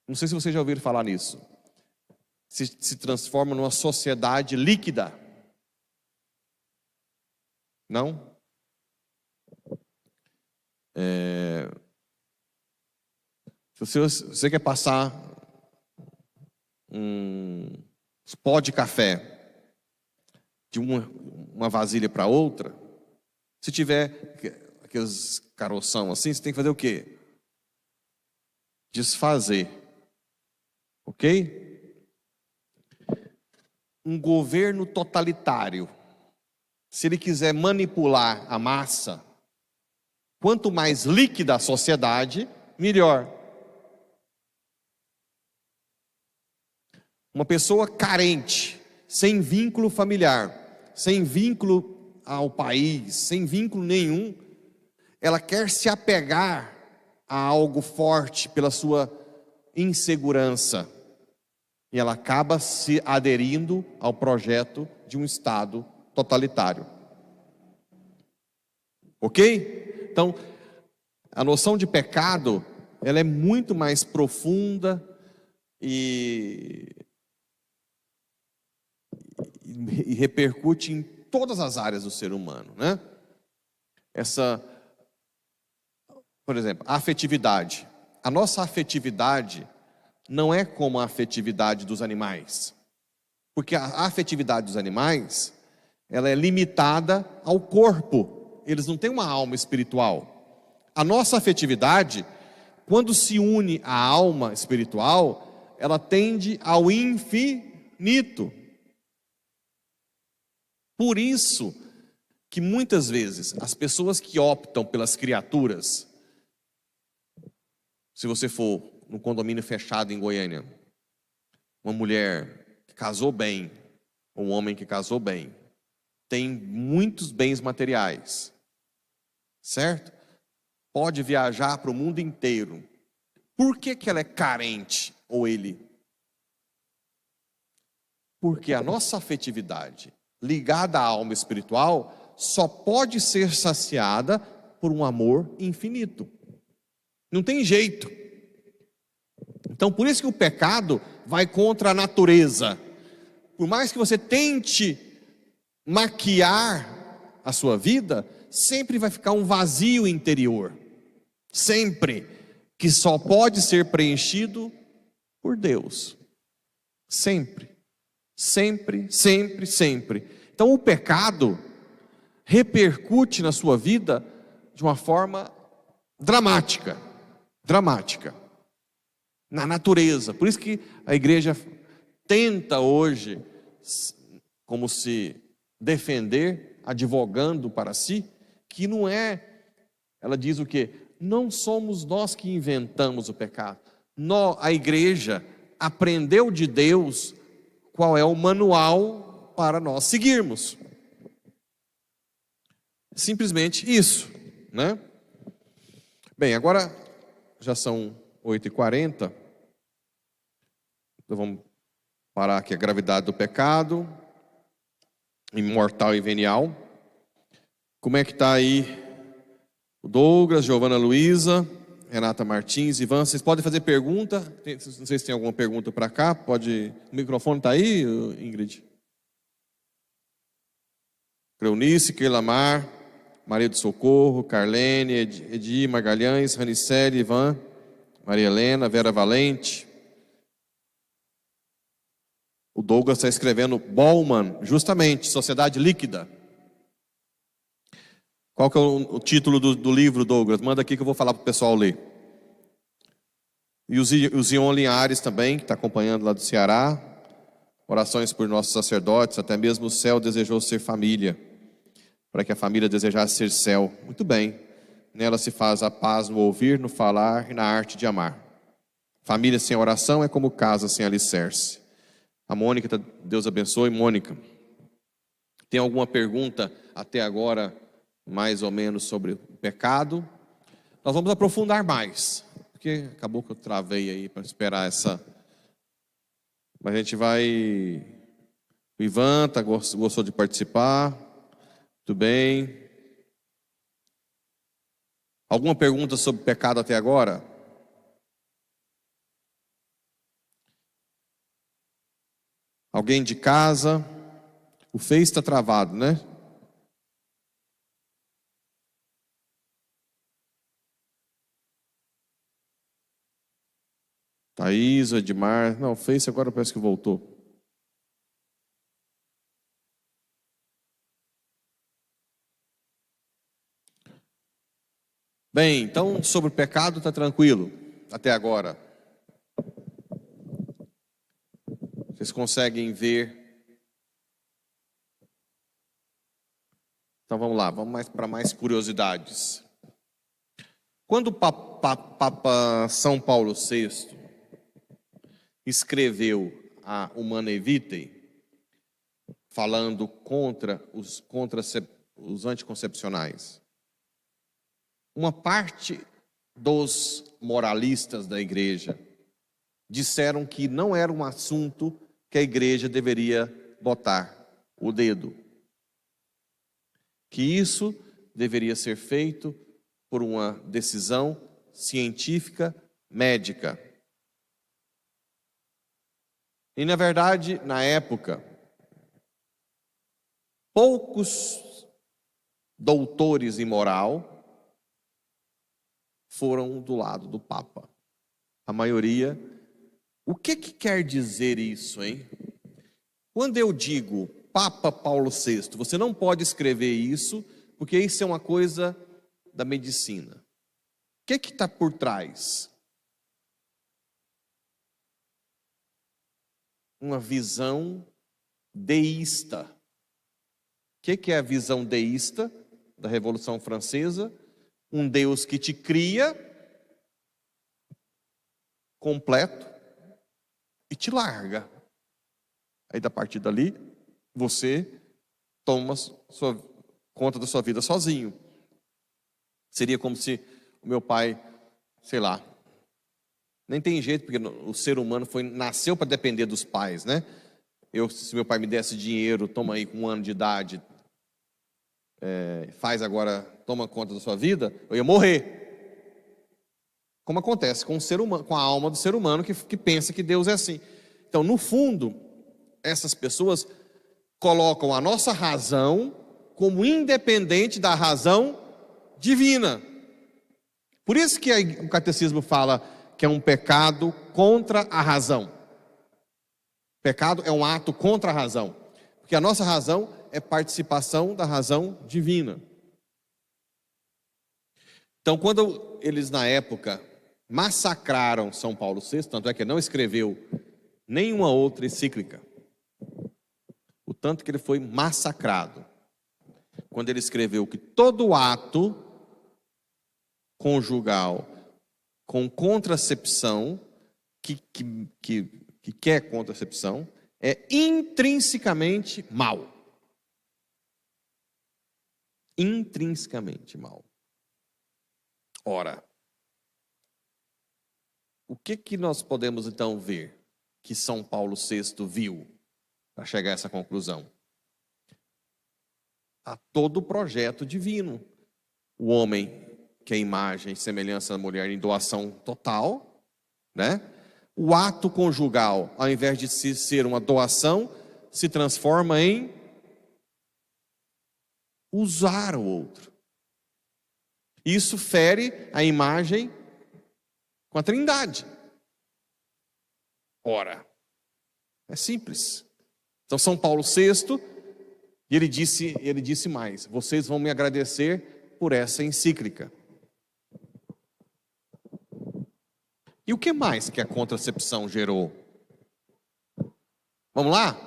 não sei se vocês já ouviram falar nisso, se transforma numa sociedade líquida. Não? Se você quer passar um pó de café de uma vasilha para outra, se tiver aqueles caroção assim, você tem que fazer o quê? Desfazer. Ok? Um governo totalitário, se ele quiser manipular a massa, quanto mais líquida a sociedade, melhor. Uma pessoa carente, sem vínculo familiar, sem vínculo ao país, sem vínculo nenhum, ela quer se apegar a algo forte pela sua insegurança. E ela acaba se aderindo ao projeto de um Estado totalitário. Ok? Então, a noção de pecado, ela é muito mais profunda e repercute em todas as áreas do ser humano, né? Por exemplo, a afetividade. A nossa afetividade não é como a afetividade dos animais. Porque a afetividade dos animais, ela é limitada ao corpo. Eles não têm uma alma espiritual. A nossa afetividade, quando se une à alma espiritual, ela tende ao infinito. Por isso que muitas vezes as pessoas que optam pelas criaturas, se você for num condomínio fechado em Goiânia, uma mulher que casou bem, ou um homem que casou bem, tem muitos bens materiais, certo? Pode viajar para o mundo inteiro. Por que ela é carente, ou ele? Porque a nossa afetividade ligada à alma espiritual só pode ser saciada por um amor infinito. Não tem jeito. Então, por isso que o pecado vai contra a natureza. Por mais que você tente maquiar a sua vida, sempre vai ficar um vazio interior. Sempre. Que só pode ser preenchido por Deus. Sempre. Sempre, sempre, sempre. Então o pecado repercute na sua vida de uma forma dramática, dramática, na natureza. Por isso que a igreja tenta hoje, como se defender, advogando para si, que não é, ela diz o quê? Não somos nós que inventamos o pecado. A igreja aprendeu de Deus qual é o manual para nós seguirmos. Simplesmente isso, né? Bem, agora já são 8h40. Então vamos parar aqui a gravidade do pecado, imortal e venial. Como é que está aí o Douglas, Giovana Luiza, Renata Martins, Ivan? Vocês podem fazer pergunta? Não sei se tem alguma pergunta para cá. Pode. O microfone está aí, Ingrid? Cleonice, Keilamar, Maria do Socorro, Carlene, Edi Magalhães, Ranicelli, Ivan, Maria Helena, Vera Valente. O Douglas está escrevendo Bauman, justamente, Sociedade Líquida. Qual que é o título do livro, Douglas? Manda aqui que eu vou falar para o pessoal ler. E o Zion Linhares também, que está acompanhando lá do Ceará. Orações por nossos sacerdotes, até mesmo o céu desejou ser família, para que a família desejasse ser céu. Muito bem. Nela se faz a paz no ouvir, no falar e na arte de amar. Família sem oração é como casa sem alicerce. A Mônica, Deus abençoe. Mônica, tem alguma pergunta até agora, mais ou menos, sobre o pecado? Nós vamos aprofundar mais, porque acabou que eu travei aí para esperar essa. Mas a gente vai. O Ivan gostou de participar. Muito bem. Alguma pergunta sobre pecado até agora? Alguém de casa? O Face está travado, né? Thaís, Edmar. Não, o Face agora parece que voltou. Bem, então sobre o pecado está tranquilo até agora. Vocês conseguem ver? Então vamos lá, vamos para mais curiosidades. Quando o Papa São Paulo VI escreveu a Humanae Vitae, falando contra os anticoncepcionais, uma parte dos moralistas da igreja disseram que não era um assunto que a igreja deveria botar o dedo, que isso deveria ser feito por uma decisão científica, médica. E, na verdade, na época, poucos doutores em moral foram do lado do Papa. A maioria. O que quer dizer isso, hein? Quando eu digo Papa Paulo VI, você não pode escrever isso, porque isso é uma coisa da medicina. O que está por trás? Uma visão deísta. O que é a visão deísta da Revolução Francesa? Um Deus que te cria completo e te larga. Aí, da partir dali, você toma conta da sua vida sozinho. Seria como se o meu pai, sei lá, nem tem jeito, porque o ser humano nasceu para depender dos pais, né? Se meu pai me desse dinheiro, toma aí com 1 ano de idade, faz agora, toma conta da sua vida, eu ia morrer. Como acontece com o ser humano, com a alma do ser humano que pensa que Deus é assim. Então, no fundo, essas pessoas colocam a nossa razão como independente da razão divina. Por isso que o catecismo fala que é um pecado contra a razão. Pecado é um ato contra a razão, porque a nossa razão é participação da razão divina. Então, quando eles, na época, massacraram São Paulo VI, tanto é que ele não escreveu nenhuma outra encíclica, o tanto que ele foi massacrado, quando ele escreveu que todo ato conjugal com contracepção, que quer contracepção, é intrinsecamente mal. Intrinsecamente mal. Ora, o que nós podemos então ver que São Paulo VI viu para chegar a essa conclusão? A todo o projeto divino. O homem, que é imagem e semelhança da mulher em doação total, né? O ato conjugal, ao invés de ser uma doação, se transforma em usar o outro. Isso fere a imagem com a Trindade. Ora, é simples. Então São Paulo VI, ele disse mais: vocês vão me agradecer por essa encíclica. E o que mais que a contracepção gerou? Vamos lá?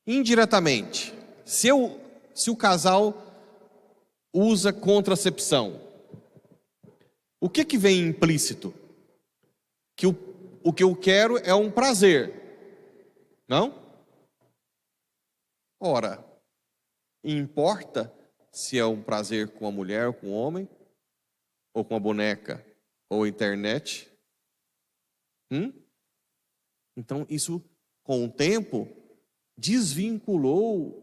Indiretamente, se o casal usa contracepção, o que vem implícito? Que o que eu quero é um prazer, não? Ora, importa se é um prazer com a mulher ou com o homem, ou com a boneca, ou a internet? Então, isso, com o tempo, desvinculou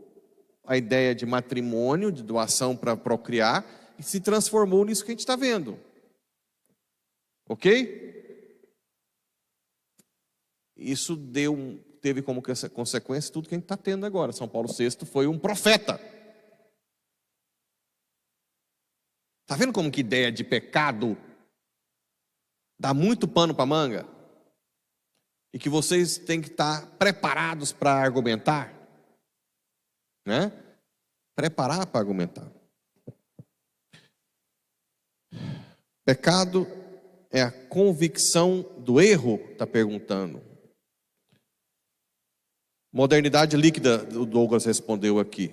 a ideia de matrimônio, de doação para procriar, e se transformou nisso que a gente está vendo. Ok? Isso teve como consequência tudo que a gente está tendo agora. São Paulo VI foi um profeta. Está vendo como que ideia de pecado dá muito pano para manga? E que vocês têm que estar preparados para argumentar, né? Preparar para argumentar. Pecado é a convicção do erro, está perguntando. Modernidade líquida, o Douglas respondeu aqui.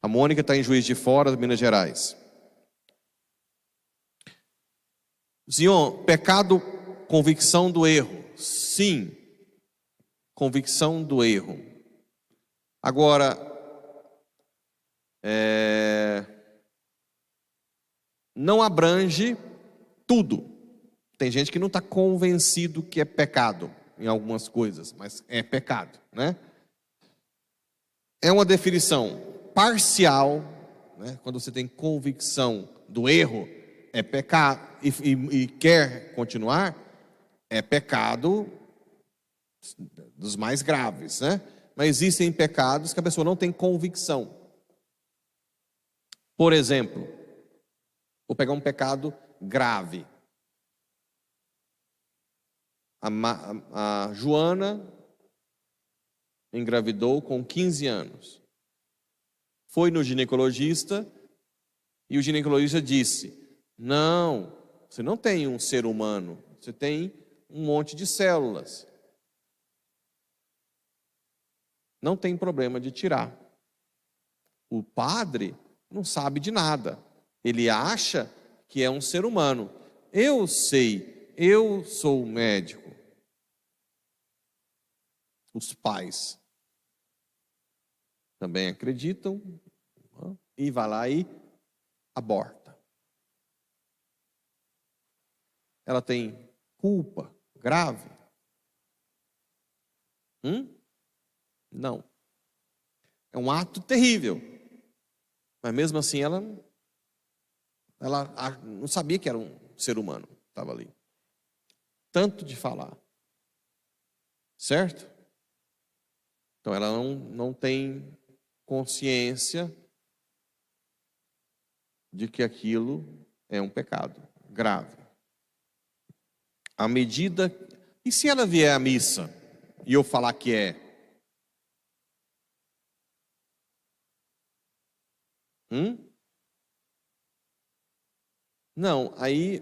A Mônica está em Juiz de Fora, Minas Gerais. Zion, pecado, convicção do erro. Sim, convicção do erro. Agora, não abrange tudo. Tem gente que não está convencido que é pecado em algumas coisas, mas é pecado, né? É uma definição parcial, né? Quando você tem convicção do erro, é pecado, e quer continuar, é pecado dos mais graves, né? Mas existem pecados que a pessoa não tem convicção. Por exemplo, vou pegar um pecado grave. A Joana engravidou com 15 anos. Foi no ginecologista e o ginecologista disse: não, você não tem um ser humano, você tem um monte de células. Não tem problema de tirar. O padre não sabe de nada. Ele acha que é um ser humano. Eu sei, eu sou médico. Os pais também acreditam e vai lá e aborta. Ela tem culpa grave? Não. É um ato terrível. Mas mesmo assim ela não sabia que era um ser humano que estava ali. Tanto de falar. Certo? Então ela não tem consciência de que aquilo é um pecado grave. À medida... E se ela vier à missa e eu falar que é? Não, aí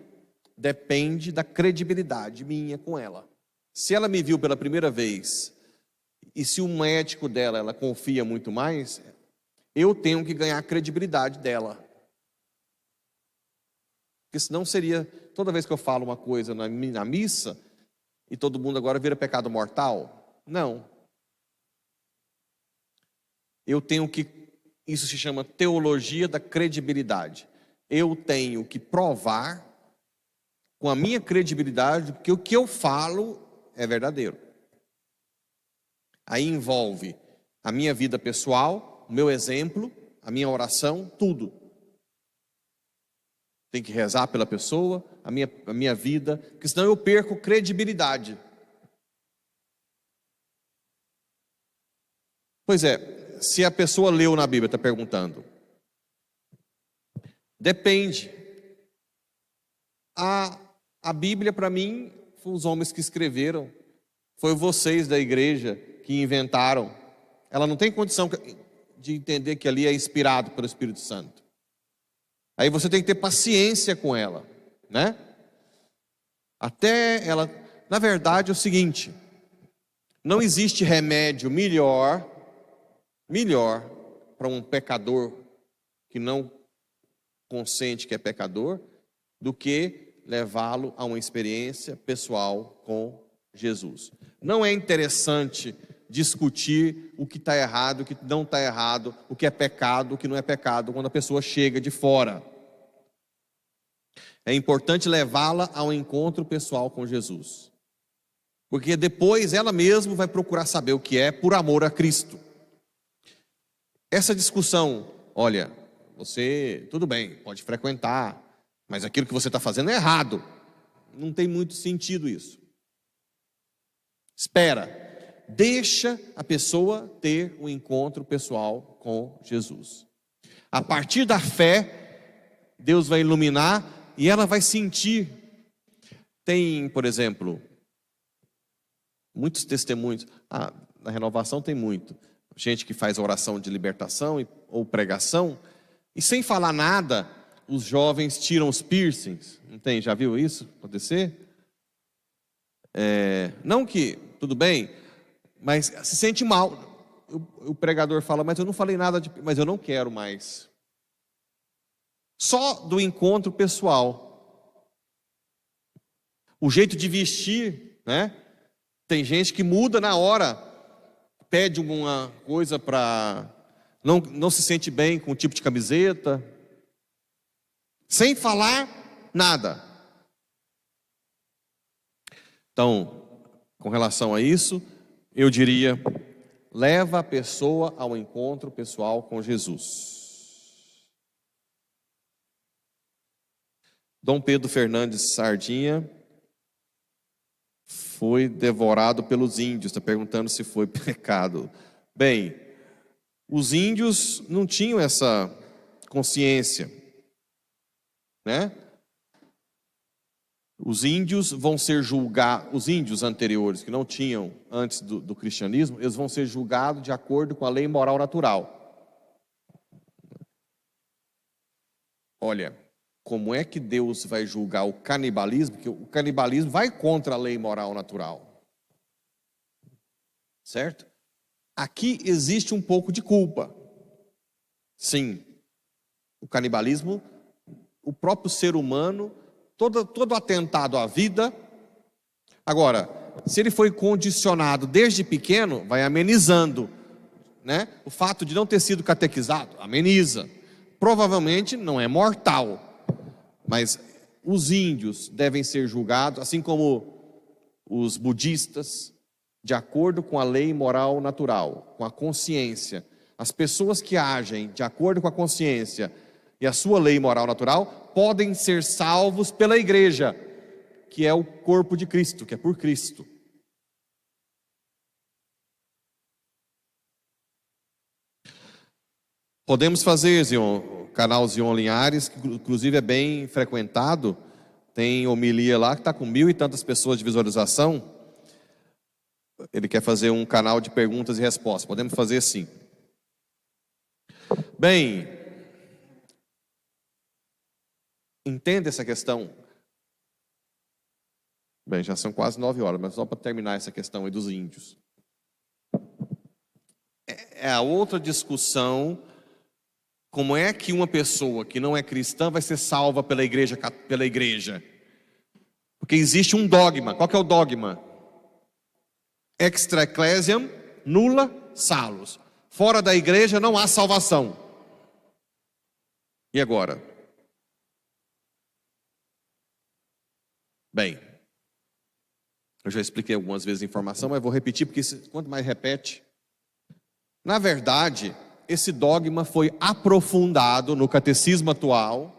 depende da credibilidade minha com ela. Se ela me viu pela primeira vez, e se o médico dela, ela confia muito mais, eu tenho que ganhar a credibilidade dela. Porque senão seria, toda vez que eu falo uma coisa na missa, e todo mundo agora vira pecado mortal? Não. Eu tenho que, isso se chama teologia da credibilidade. Eu tenho que provar com a minha credibilidade que o que eu falo é verdadeiro. Aí envolve a minha vida pessoal, o meu exemplo, a minha oração, tudo. Tem que rezar pela pessoa, a minha vida, porque senão eu perco credibilidade. Pois é, se a pessoa leu na Bíblia, está perguntando. Depende. A Bíblia, para mim, foi os homens que escreveram. Foi vocês da igreja que inventaram. Ela não tem condição de entender que ali é inspirado pelo Espírito Santo. Aí você tem que ter paciência com ela, né? Até ela... Na verdade é o seguinte, não existe remédio melhor para um pecador que não consente que é pecador, do que levá-lo a uma experiência pessoal com Jesus. Não é interessante discutir o que está errado, o que não está errado, o que é pecado, o que não é pecado, quando a pessoa chega de fora. É importante levá-la a um encontro pessoal com Jesus. Porque depois ela mesma vai procurar saber o que é por amor a Cristo. Essa discussão, olha, você, tudo bem, pode frequentar, mas aquilo que você está fazendo é errado. Não tem muito sentido isso. Espera. Deixa a pessoa ter um encontro pessoal com Jesus. A partir da fé, Deus vai iluminar e ela vai sentir. Tem, por exemplo, muitos testemunhos. Na renovação tem muito. Gente que faz oração de libertação ou pregação, e sem falar nada, os jovens tiram os piercings. Não tem? Já viu isso acontecer? Não que, tudo bem, mas se sente mal. O pregador fala, mas eu não falei nada, mas eu não quero mais. Só do encontro pessoal. O jeito de vestir, né? Tem gente que muda na hora, pede alguma coisa para... Não se sente bem com o tipo de camiseta. Sem falar nada. Então, com relação a isso, eu diria, leva a pessoa ao encontro pessoal com Jesus. Dom Pedro Fernandes Sardinha foi devorado pelos índios. Está perguntando se foi pecado. Bem, os índios não tinham essa consciência, né? Os índios vão ser julgados, os índios anteriores, que não tinham antes do cristianismo, eles vão ser julgados de acordo com a lei moral natural. Olha, como é que Deus vai julgar o canibalismo? Porque o canibalismo vai contra a lei moral natural. Certo? Aqui existe um pouco de culpa. Sim. O canibalismo, o próprio ser humano, todo atentado à vida. Agora, se ele foi condicionado desde pequeno, vai amenizando, né? O fato de não ter sido catequizado, ameniza. Provavelmente não é mortal, mas os índios devem ser julgados, assim como os budistas, de acordo com a lei moral natural, com a consciência. As pessoas que agem de acordo com a consciência e a sua lei moral natural podem ser salvos pela igreja, que é o corpo de Cristo, que é por Cristo. Podemos fazer, Zion, o canal Zion Linhares, que inclusive é bem frequentado, tem homilia lá que está com 1.000 e tantas pessoas de visualização. Ele quer fazer um canal de perguntas e respostas. Podemos fazer sim. Bem, Entende essa questão? Bem, já são quase 9 horas, mas só para terminar essa questão aí dos índios. É a outra discussão, como é que uma pessoa que não é cristã vai ser salva pela igreja? Porque existe um dogma. Qual que é o dogma? Extra ecclesiam nulla salus. Fora da igreja não há salvação. E agora? Bem, eu já expliquei algumas vezes a informação, mas vou repetir, porque quanto mais repete... Na verdade, esse dogma foi aprofundado no catecismo atual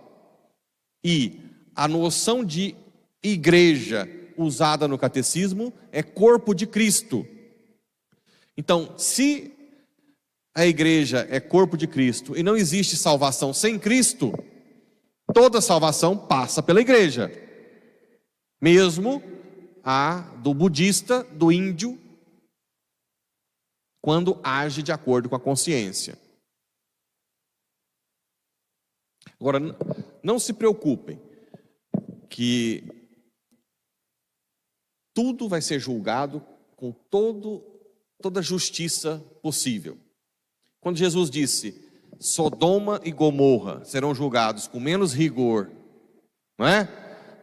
e a noção de igreja usada no catecismo é corpo de Cristo. Então, se a igreja é corpo de Cristo e não existe salvação sem Cristo, toda salvação passa pela igreja. Mesmo a do budista, do índio, quando age de acordo com a consciência. Agora, não se preocupem, que tudo vai ser julgado com toda a justiça possível. Quando Jesus disse, Sodoma e Gomorra serão julgados com menos rigor, não é?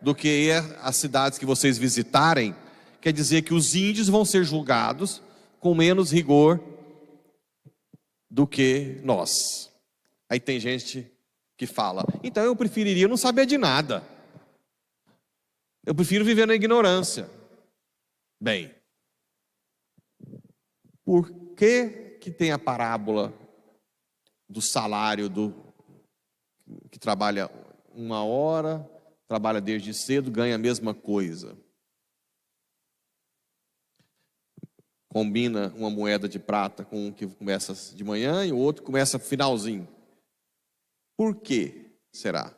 Do que as cidades que vocês visitarem, quer dizer que os índios vão ser julgados com menos rigor do que nós. Aí tem gente que fala, então eu preferiria não saber de nada. Eu prefiro viver na ignorância. Bem, por que tem a parábola do salário que trabalha 1 hora, trabalha desde cedo, ganha a mesma coisa? Combina uma moeda de prata com um que começa de manhã e o outro começa finalzinho. Por que será?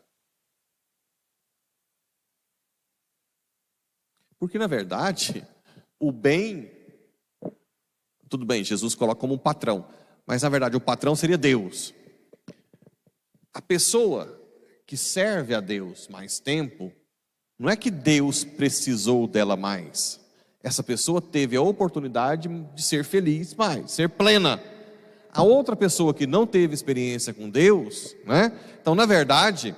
Porque, na verdade, o bem, tudo bem, Jesus coloca como um patrão, mas, na verdade, o patrão seria Deus. A pessoa que serve a Deus mais tempo, não é que Deus precisou dela mais. Essa pessoa teve a oportunidade de ser feliz mais, ser plena. A outra pessoa que não teve experiência com Deus, né? Então, na verdade,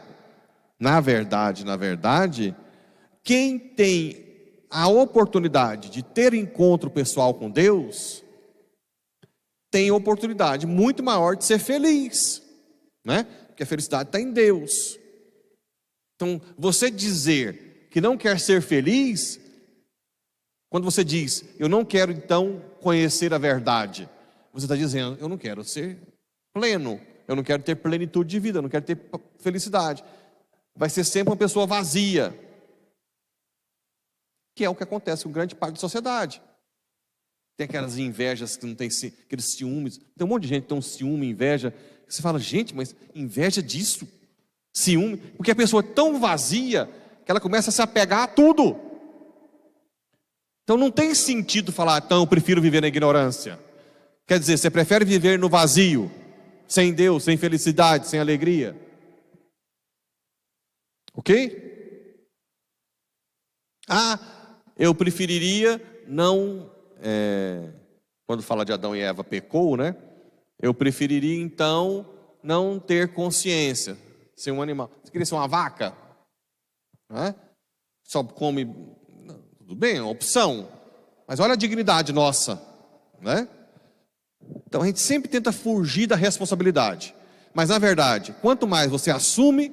quem tem a oportunidade de ter encontro pessoal com Deus, tem a oportunidade muito maior de ser feliz, né? Porque a felicidade está em Deus. Então, você dizer que não quer ser feliz, quando você diz, eu não quero então conhecer a verdade, você está dizendo, eu não quero ser pleno, eu não quero ter plenitude de vida, eu não quero ter felicidade. Vai ser sempre uma pessoa vazia, que é o que acontece com grande parte da sociedade. Tem aquelas invejas que não tem, aqueles ciúmes, tem um monte de gente que tem um ciúme, inveja, que você fala, gente, mas inveja disso? Ciúme? Porque a pessoa é tão vazia, que ela começa a se apegar a tudo. Então não tem sentido falar, então eu prefiro viver na ignorância. Quer dizer, você prefere viver no vazio, sem Deus, sem felicidade, sem alegria. Ok? Eu preferiria não... quando fala de Adão e Eva pecou, né? Eu preferiria então não ter consciência, ser um animal. Você queria ser uma vaca? Né? Só come... Tudo bem, é uma opção, mas olha a dignidade nossa, né? Então a gente sempre tenta fugir da responsabilidade, mas na verdade, quanto mais você assume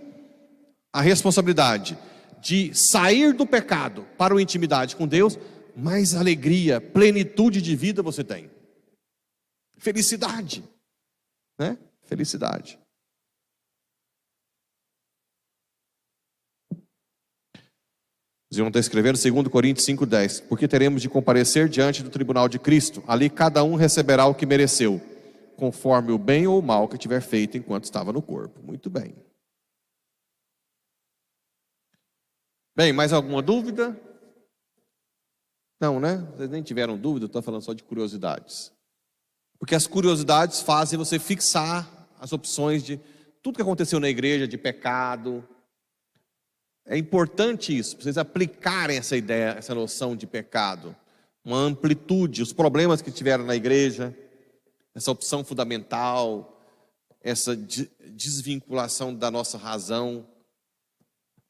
a responsabilidade de sair do pecado para uma intimidade com Deus, mais alegria, plenitude de vida você tem. Felicidade, né? Felicidade. Eles vão estar escrevendo 2 Coríntios 5,10. Porque teremos de comparecer diante do tribunal de Cristo. Ali cada um receberá o que mereceu, conforme o bem ou o mal que tiver feito enquanto estava no corpo. Muito bem. Bem, mais alguma dúvida? Não, né? Vocês nem tiveram dúvida, eu estou falando só de curiosidades. Porque as curiosidades fazem você fixar as opções de tudo que aconteceu na igreja, de pecado, É importante isso, para vocês aplicarem essa ideia, essa noção de pecado. Uma amplitude, os problemas que tiveram na igreja, essa opção fundamental, essa desvinculação da nossa razão,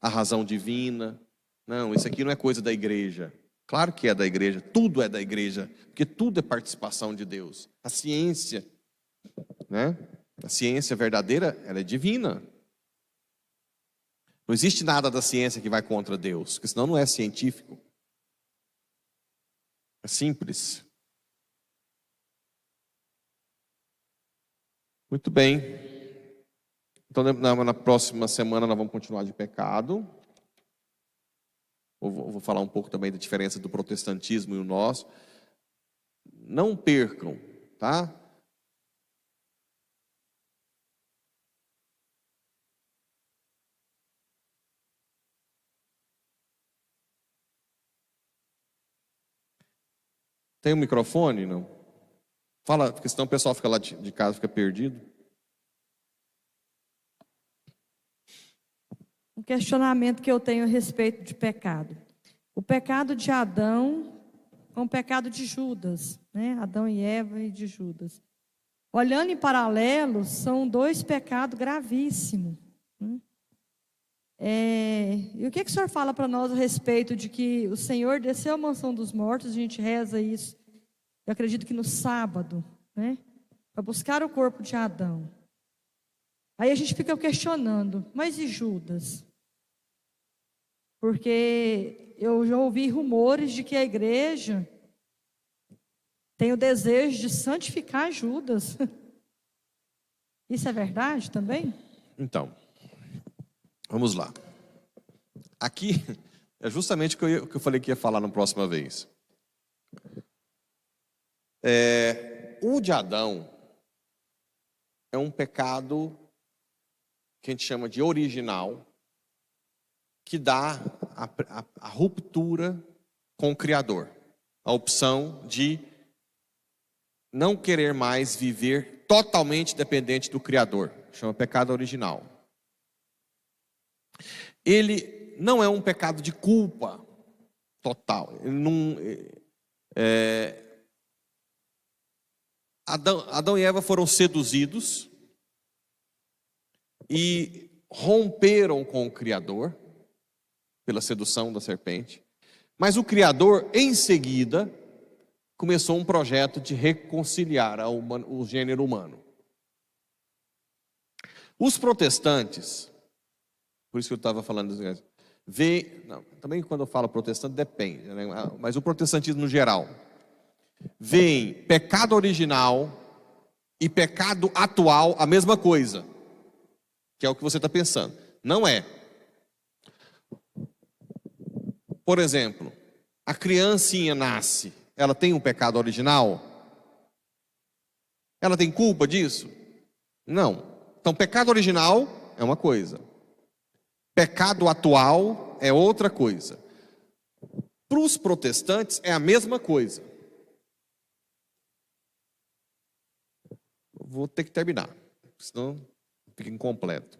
a razão divina. Não, isso aqui não é coisa da igreja. Claro que é da igreja, tudo é da igreja, porque tudo é participação de Deus. A ciência, né? A ciência verdadeira, ela é divina. Não existe nada da ciência que vai contra Deus, porque senão não é científico. É simples. Muito bem. Então, na próxima semana nós vamos continuar de pecado. Vou falar um pouco também da diferença do protestantismo e o nosso. Não percam, tá? Tem um microfone? Não? Fala, porque senão o pessoal fica lá de casa, fica perdido. Um questionamento que eu tenho a respeito de pecado. O pecado de Adão com o pecado de Judas, né? Adão e Eva e de Judas. Olhando em paralelo, são dois pecados gravíssimos. Né? E o que o senhor fala para nós a respeito de que o Senhor desceu à mansão dos mortos? A gente reza isso, eu acredito que no sábado, né? Para buscar o corpo de Adão. Aí a gente fica questionando, mas e Judas? Porque eu já ouvi rumores de que a igreja tem o desejo de santificar Judas. Isso é verdade também? Então, vamos lá. Aqui é justamente o que eu falei que ia falar na próxima vez. O de Adão é um pecado que a gente chama de original, que dá a ruptura com o Criador. A opção de não querer mais viver totalmente dependente do Criador. Chama pecado original. Ele não é um pecado de culpa total. Ele não, Adão e Eva foram seduzidos e romperam com o Criador pela sedução da serpente. Mas o Criador, em seguida, começou um projeto de reconciliar o gênero humano. Os protestantes, por isso que eu estava falando, também quando eu falo protestante depende, né? Mas o protestantismo no geral, veem pecado original e pecado atual a mesma coisa, que é o que você está pensando. Não é. Por exemplo, a criancinha nasce, ela tem um pecado original? Ela tem culpa disso? Não. Então, pecado original é uma coisa. Pecado atual é outra coisa. Para os protestantes é a mesma coisa. Vou ter que terminar, senão fica incompleto.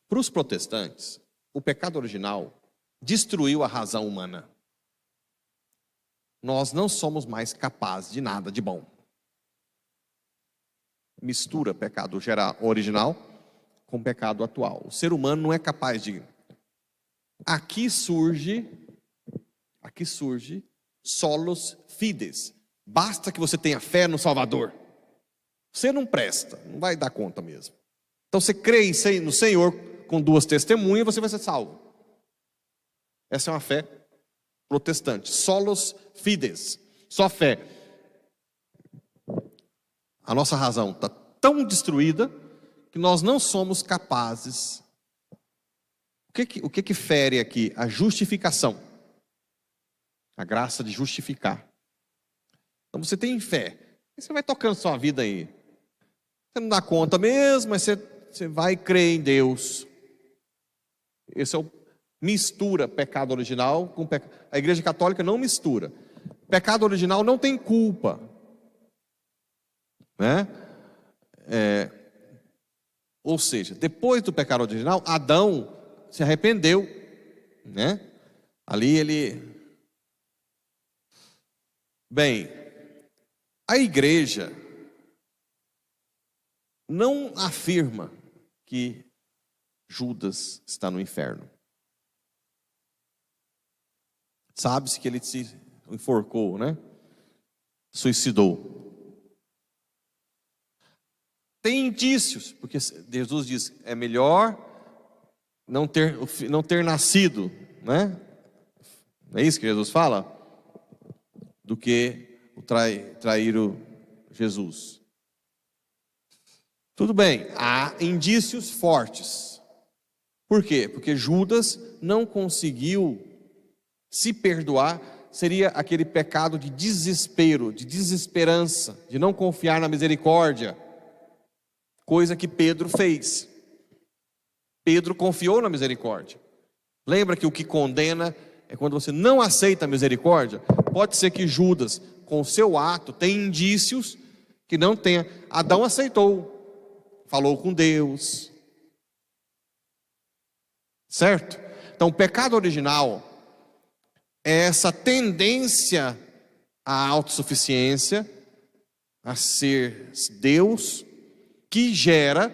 Para os protestantes, o pecado original destruiu a razão humana. Nós não somos mais capazes de nada de bom. Mistura pecado original com pecado atual. O ser humano não é capaz de... Aqui surge solos fides. Basta que você tenha fé no Salvador. Você não presta, não vai dar conta mesmo. Então você crê no Senhor com duas testemunhas, você vai ser salvo. Essa é uma fé protestante. Solos fides. Só fé. A nossa razão está tão destruída que nós não somos capazes. O que fere aqui? A justificação. A graça de justificar. Então você tem fé. E você vai tocando sua vida aí. Você não dá conta mesmo, mas você vai crer em Deus. Esse é o mistura pecado original com pecado. A Igreja Católica não mistura. Pecado original não tem culpa, né? Ou seja, depois do pecado original, Adão se arrependeu, né? Ali ele... Bem, a igreja não afirma que Judas está no inferno. Sabe-se que ele se enforcou, né? Suicidou. Tem indícios, porque Jesus diz, é melhor não ter nascido, né? Não é isso que Jesus fala? Do que trair o Jesus. Tudo bem, há indícios fortes. Por quê? Porque Judas não conseguiu se perdoar. Seria aquele pecado de desespero, de desesperança, de não confiar na misericórdia. Coisa que Pedro fez. Pedro confiou na misericórdia. Lembra que o que condena é quando você não aceita a misericórdia? Pode ser que Judas, com o seu ato, tenha indícios que não tenha. Adão aceitou, falou com Deus. Certo? Então o pecado original é essa tendência à autossuficiência, a ser Deus, que gera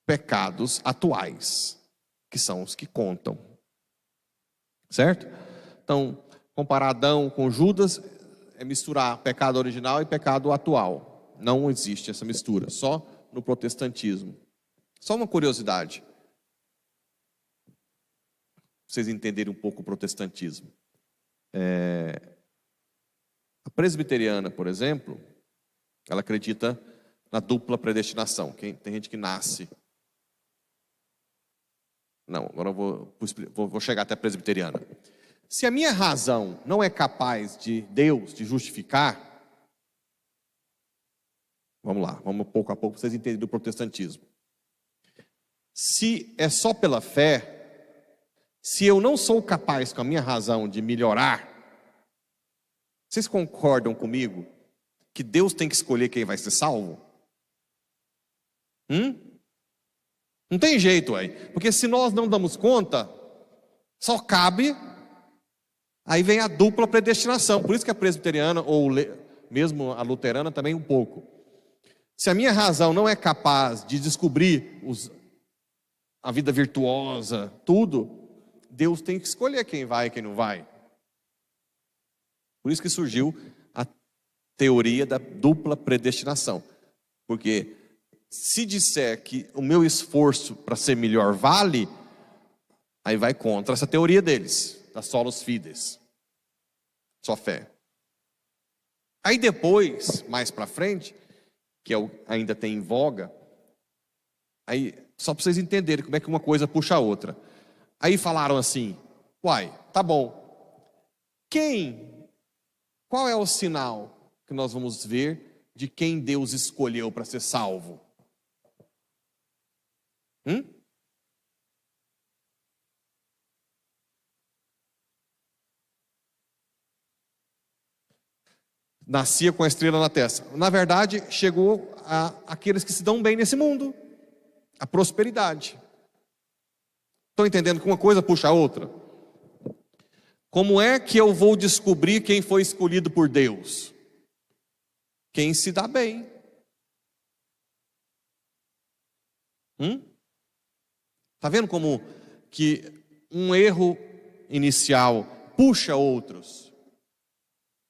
pecados atuais, que são os que contam. Certo? Então, comparar Adão com Judas é misturar pecado original e pecado atual. Não existe essa mistura, só no protestantismo. Só uma curiosidade, pra vocês entenderem um pouco o protestantismo. A presbiteriana, por exemplo, ela acredita na dupla predestinação. Tem gente que nasce... Não, agora eu vou chegar até a presbiteriana. Se a minha razão não é capaz de Deus de justificar, vamos lá, vamos pouco a pouco para vocês entenderem do protestantismo. Se é só pela fé, se eu não sou capaz com a minha razão de melhorar, vocês concordam comigo que Deus tem que escolher quem vai ser salvo? Não tem jeito aí, porque se nós não damos conta, só cabe, aí vem a dupla predestinação. Por isso que a presbiteriana, ou mesmo a luterana também um pouco. Se a minha razão não é capaz de descobrir a vida virtuosa, tudo, Deus tem que escolher quem vai e quem não vai. Por isso que surgiu a teoria da dupla predestinação. Porque se disser que o meu esforço para ser melhor vale, aí vai contra essa teoria deles, da solos fides, só fé. Aí depois, mais para frente, que ainda tem em voga, aí só para vocês entenderem como é que uma coisa puxa a outra. Aí falaram assim, uai, tá bom, qual é o sinal que nós vamos ver de quem Deus escolheu para ser salvo? Nascia com a estrela na testa. Na verdade, chegou aqueles que se dão bem nesse mundo, a prosperidade. Estão entendendo que uma coisa puxa a outra? Como é que eu vou descobrir quem foi escolhido por Deus? Quem se dá bem. Está vendo como que um erro inicial puxa outros?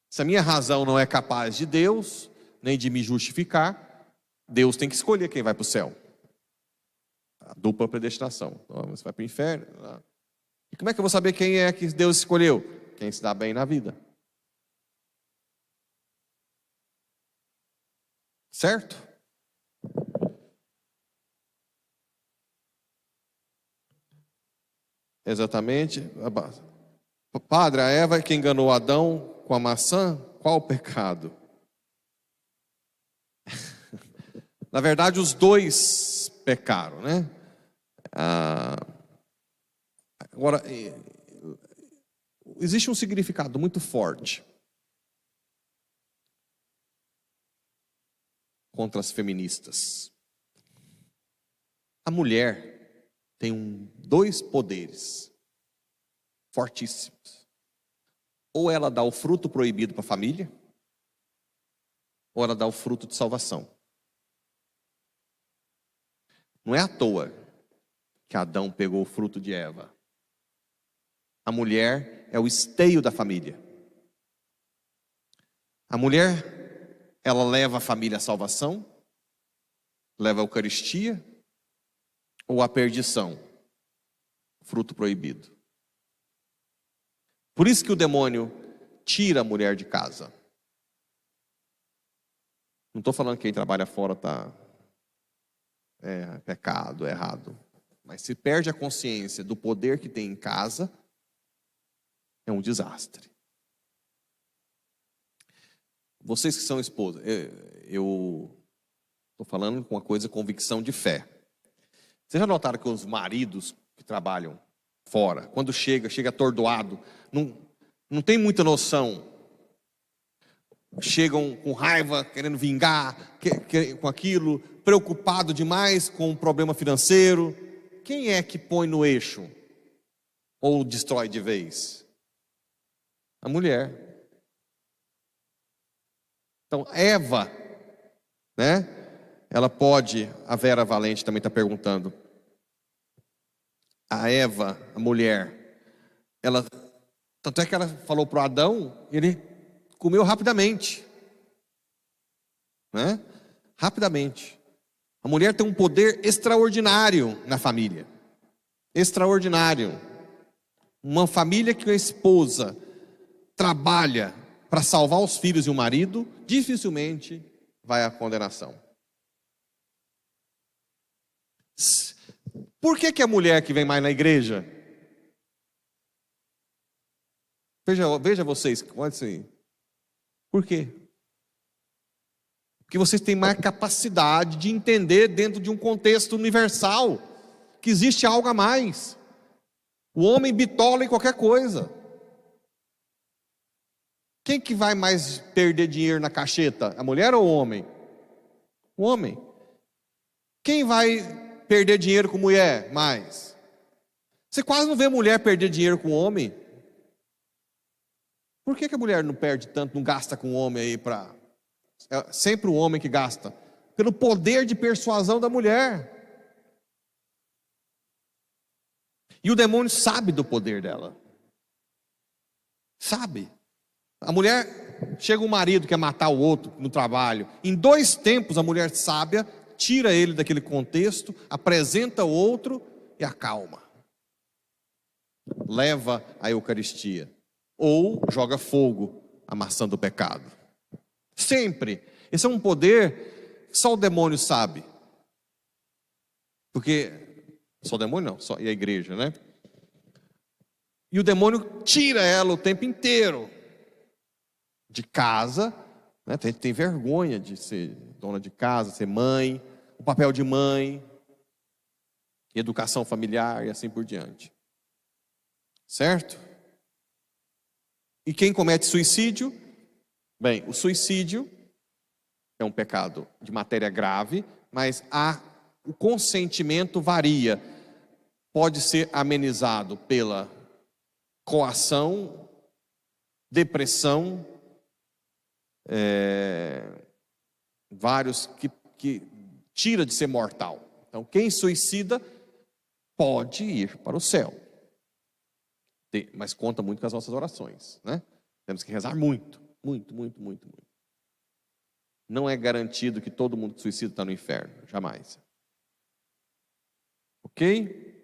Se a minha razão não é capaz de Deus, nem de me justificar, Deus tem que escolher quem vai para o céu. A dupla predestinação. Você vai para o inferno. E como é que eu vou saber quem é que Deus escolheu? Quem se dá bem na vida. Certo? Exatamente. Padre, a Eva que enganou Adão com a maçã, qual o pecado? Na verdade, os dois pecaram, né? Agora, existe um significado muito forte contra as feministas. A mulher tem dois poderes fortíssimos. Ou ela dá o fruto proibido para a família, ou ela dá o fruto de salvação. Não é à toa que Adão pegou o fruto de Eva. A mulher é o esteio da família. A mulher, ela leva a família à salvação, leva a Eucaristia, ou à perdição, fruto proibido. Por isso que o demônio tira a mulher de casa. Não estou falando que quem trabalha fora está pecado, é errado. Mas se perde a consciência do poder que tem em casa, é um desastre. Vocês que são esposas, eu estou falando com uma coisa, convicção de fé. Vocês já notaram que os maridos que trabalham fora, quando chega atordoado, não tem muita noção. Chegam com raiva, querendo vingar, com aquilo, preocupado demais com o problema financeiro. Quem é que põe no eixo? Ou destrói de vez? A mulher. Então, Eva, né? Ela pode, a Vera Valente também está perguntando. A Eva, a mulher, tanto é que ela falou para o Adão, ele comeu rapidamente. Né? Rapidamente. A mulher tem um poder extraordinário na família. Extraordinário. Uma família que a esposa trabalha para salvar os filhos e o marido, dificilmente vai à condenação. Por que a mulher que vem mais na igreja? Veja vocês, olha isso aí. Por quê? Porque vocês têm mais capacidade de entender dentro de um contexto universal que existe algo a mais. O homem bitola em qualquer coisa. Quem que vai mais perder dinheiro na cacheta? A mulher ou o homem? O homem. Quem vai perder dinheiro com mulher mais? Você quase não vê mulher perder dinheiro com homem. Por que a mulher não perde tanto, não gasta com o homem aí para... É sempre o homem que gasta. Pelo poder de persuasão da mulher. E o demônio sabe do poder dela. Sabe. A mulher, chega um marido que quer matar o outro no trabalho. Em 2 tempos a mulher sábia tira ele daquele contexto, apresenta o outro e acalma. Leva a Eucaristia. Ou joga fogo, amassando o pecado. Sempre. Esse é um poder que só o demônio sabe. Porque, só o demônio não, só e a igreja, né? E o demônio tira ela o tempo inteiro de casa, né? Tem vergonha de ser dona de casa, ser mãe, o papel de mãe, educação familiar e assim por diante. Certo? E quem comete suicídio? Bem, o suicídio é um pecado de matéria grave, mas o consentimento varia. Pode ser amenizado pela coação, depressão, vários que tira de ser mortal. Então, quem suicida pode ir para o céu. Mas conta muito com as nossas orações, né? Temos que rezar muito, muito, muito, muito, muito. Não é garantido que todo mundo que suicida está no inferno, jamais. Ok?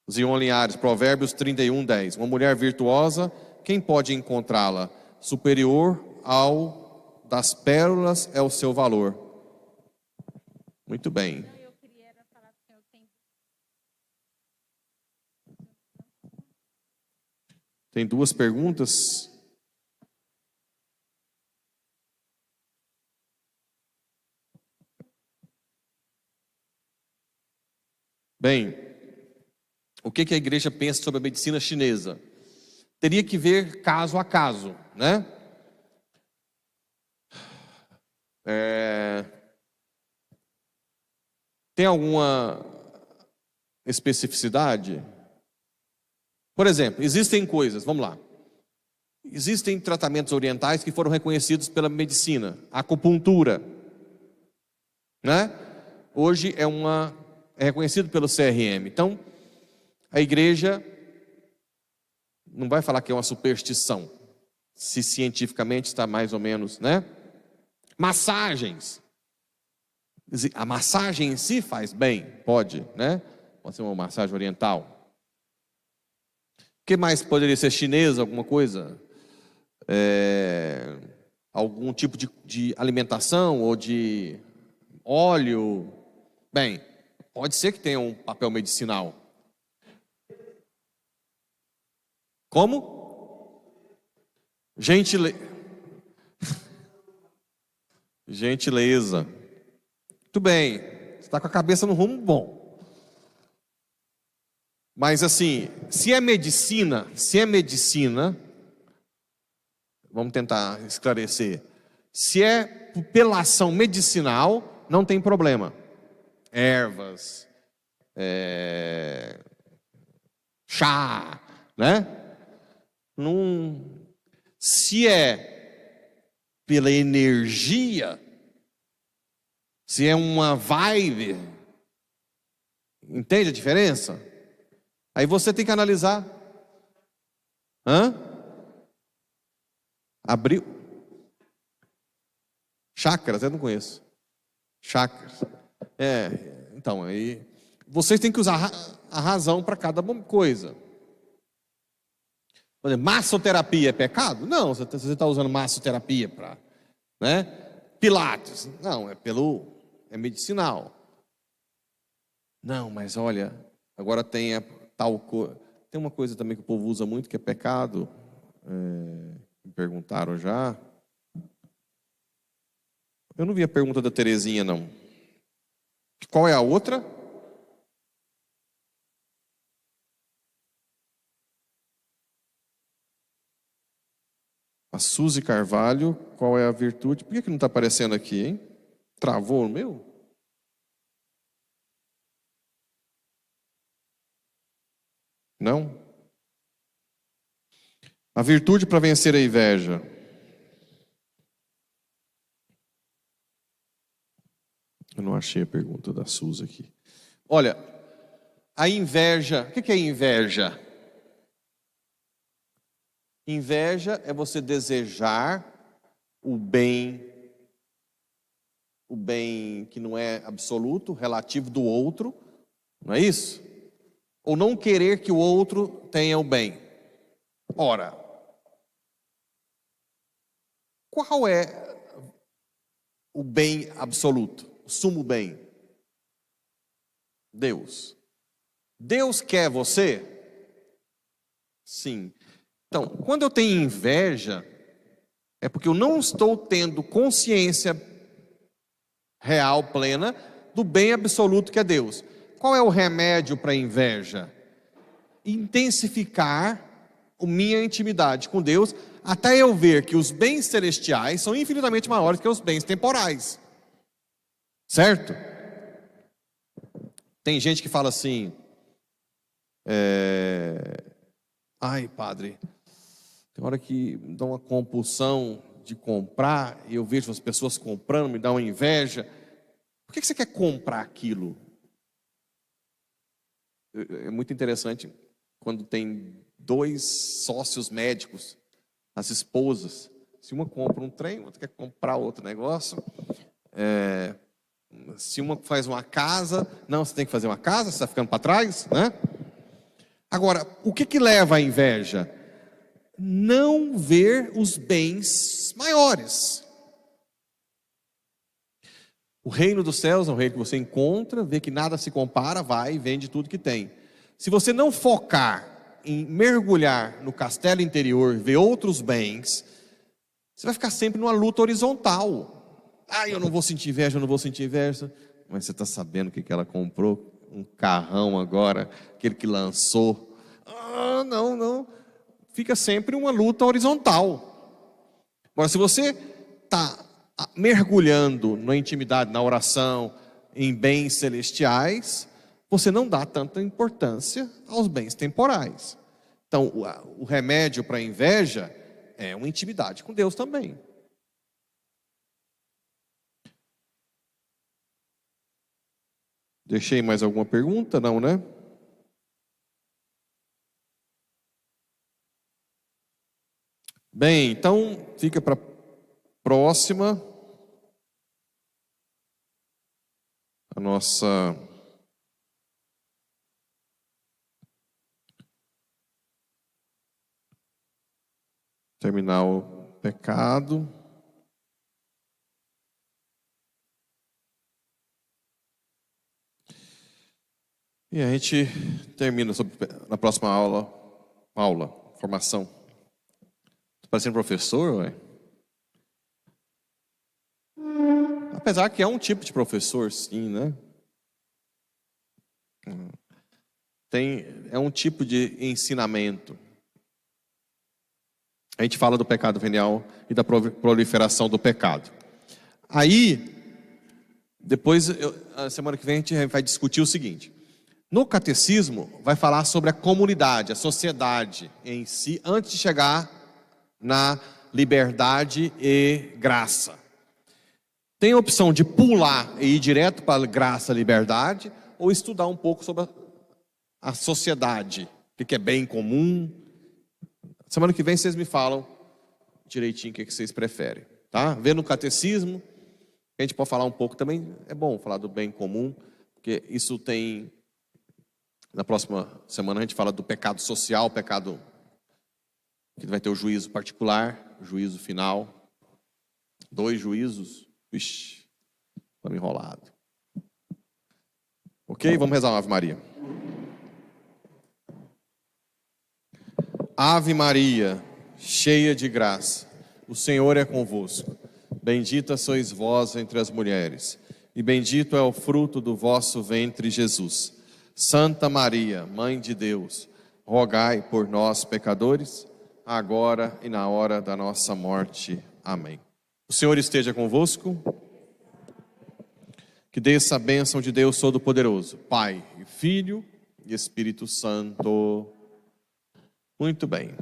Zion Linhares, Provérbios 31:10. Uma mulher virtuosa, quem pode encontrá-la? Superior ao das pérolas é o seu valor. Muito bem. Tem 2 perguntas. Bem, o que a igreja pensa sobre a medicina chinesa? Teria que ver caso a caso, né? Tem especificidade? Por exemplo, existem coisas, vamos lá. Existem tratamentos orientais que foram reconhecidos pela medicina. A acupuntura, né? Hoje é reconhecido pelo CRM. Então, a igreja não vai falar que é uma superstição, se cientificamente está mais ou menos, né? Massagens. A massagem em si faz bem, pode, né? Pode ser uma massagem oriental. O que mais poderia ser? Chinesa, alguma coisa? Algum tipo de alimentação ou de óleo? Bem, pode ser que tenha um papel medicinal. Como? Gentileza. Muito bem, você está com a cabeça no rumo bom. Mas assim, se é medicina, vamos tentar esclarecer. Se é pela ação medicinal, não tem problema. Ervas, chá, né? Se é pela energia, se é uma vibe, entende a diferença? Aí você tem que analisar. Abriu. Chakras, eu não conheço. Chakras. Então, aí vocês têm que usar a razão para cada coisa. Por exemplo, massoterapia é pecado? Não, você está usando massoterapia para, né? Pilates? Não, é medicinal. Não, mas olha, agora tem tal coisa. Tem uma coisa também que o povo usa muito que é pecado. Me perguntaram já. Eu não vi a pergunta da Terezinha, não. Qual é a outra? A Suzy Carvalho, qual é a virtude? Por que não está aparecendo aqui, hein? Travou o meu? Não? A virtude para vencer a inveja. Eu não achei a pergunta da Suzy aqui. Olha, a inveja, o que é inveja? Inveja é você desejar o bem que não é absoluto, relativo do outro, não é isso? Ou não querer que o outro tenha o bem. Ora, qual é o bem absoluto, o sumo bem? Deus. Deus quer você? Sim. Então, quando eu tenho inveja, é porque eu não estou tendo consciência real, plena, do bem absoluto que é Deus. Qual é o remédio para a inveja? Intensificar a minha intimidade com Deus, até eu ver que os bens celestiais são infinitamente maiores que os bens temporais. Certo? Tem gente que fala assim, ai, padre, tem hora que me dá uma compulsão de comprar, e eu vejo as pessoas comprando, me dá uma inveja. Por que você quer comprar aquilo? É muito interessante quando tem dois sócios médicos, as esposas. Se uma compra um trem, outra quer comprar outro negócio. Se uma faz uma casa, não, você tem que fazer uma casa, você está ficando para trás, né? Agora, o que leva à inveja? Não ver os bens maiores. O reino dos céus é um reino que você encontra, vê que nada se compara, vai e vende tudo que tem. Se você não focar em mergulhar no castelo interior, ver outros bens, você vai ficar sempre numa luta horizontal. Eu não vou sentir inveja, eu não vou sentir inveja. Mas você está sabendo o que ela comprou? Um carrão agora, aquele que lançou. Não. Fica sempre uma luta horizontal. Agora, se você está mergulhando na intimidade, na oração, em bens celestiais, você não dá tanta importância aos bens temporais. Então, o remédio para a inveja é uma intimidade com Deus também. Deixei mais alguma pergunta? Não, né? Bem, então fica para a próxima a nossa terminar o pecado. E a gente termina na próxima aula, formação. Tô parecendo professor, ué? Apesar que é um tipo de professor, sim, né? É um tipo de ensinamento. A gente fala do pecado venial e da proliferação do pecado. Aí, depois, a semana que vem a gente vai discutir o seguinte. No catecismo, vai falar sobre a comunidade, a sociedade em si, antes de chegar na liberdade e graça. Tem a opção de pular e ir direto para a graça e liberdade, ou estudar um pouco sobre a sociedade, o que é bem comum. Semana que vem vocês me falam direitinho o que vocês preferem, tá? Vê no catecismo, a gente pode falar um pouco também, é bom falar do bem comum, porque isso tem... Na próxima semana a gente fala do pecado social, pecado que vai ter o juízo particular, o juízo final. 2 juízos. Vixe, estamos enrolados. Ok? Vamos rezar uma Ave Maria. Ave Maria, cheia de graça, o Senhor é convosco. Bendita sois vós entre as mulheres, e bendito é o fruto do vosso ventre, Jesus. Santa Maria, Mãe de Deus, rogai por nós, pecadores, agora e na hora da nossa morte. Amém. O Senhor esteja convosco. Que desça a bênção de Deus Todo-Poderoso, Pai, Filho e Espírito Santo. Muito bem.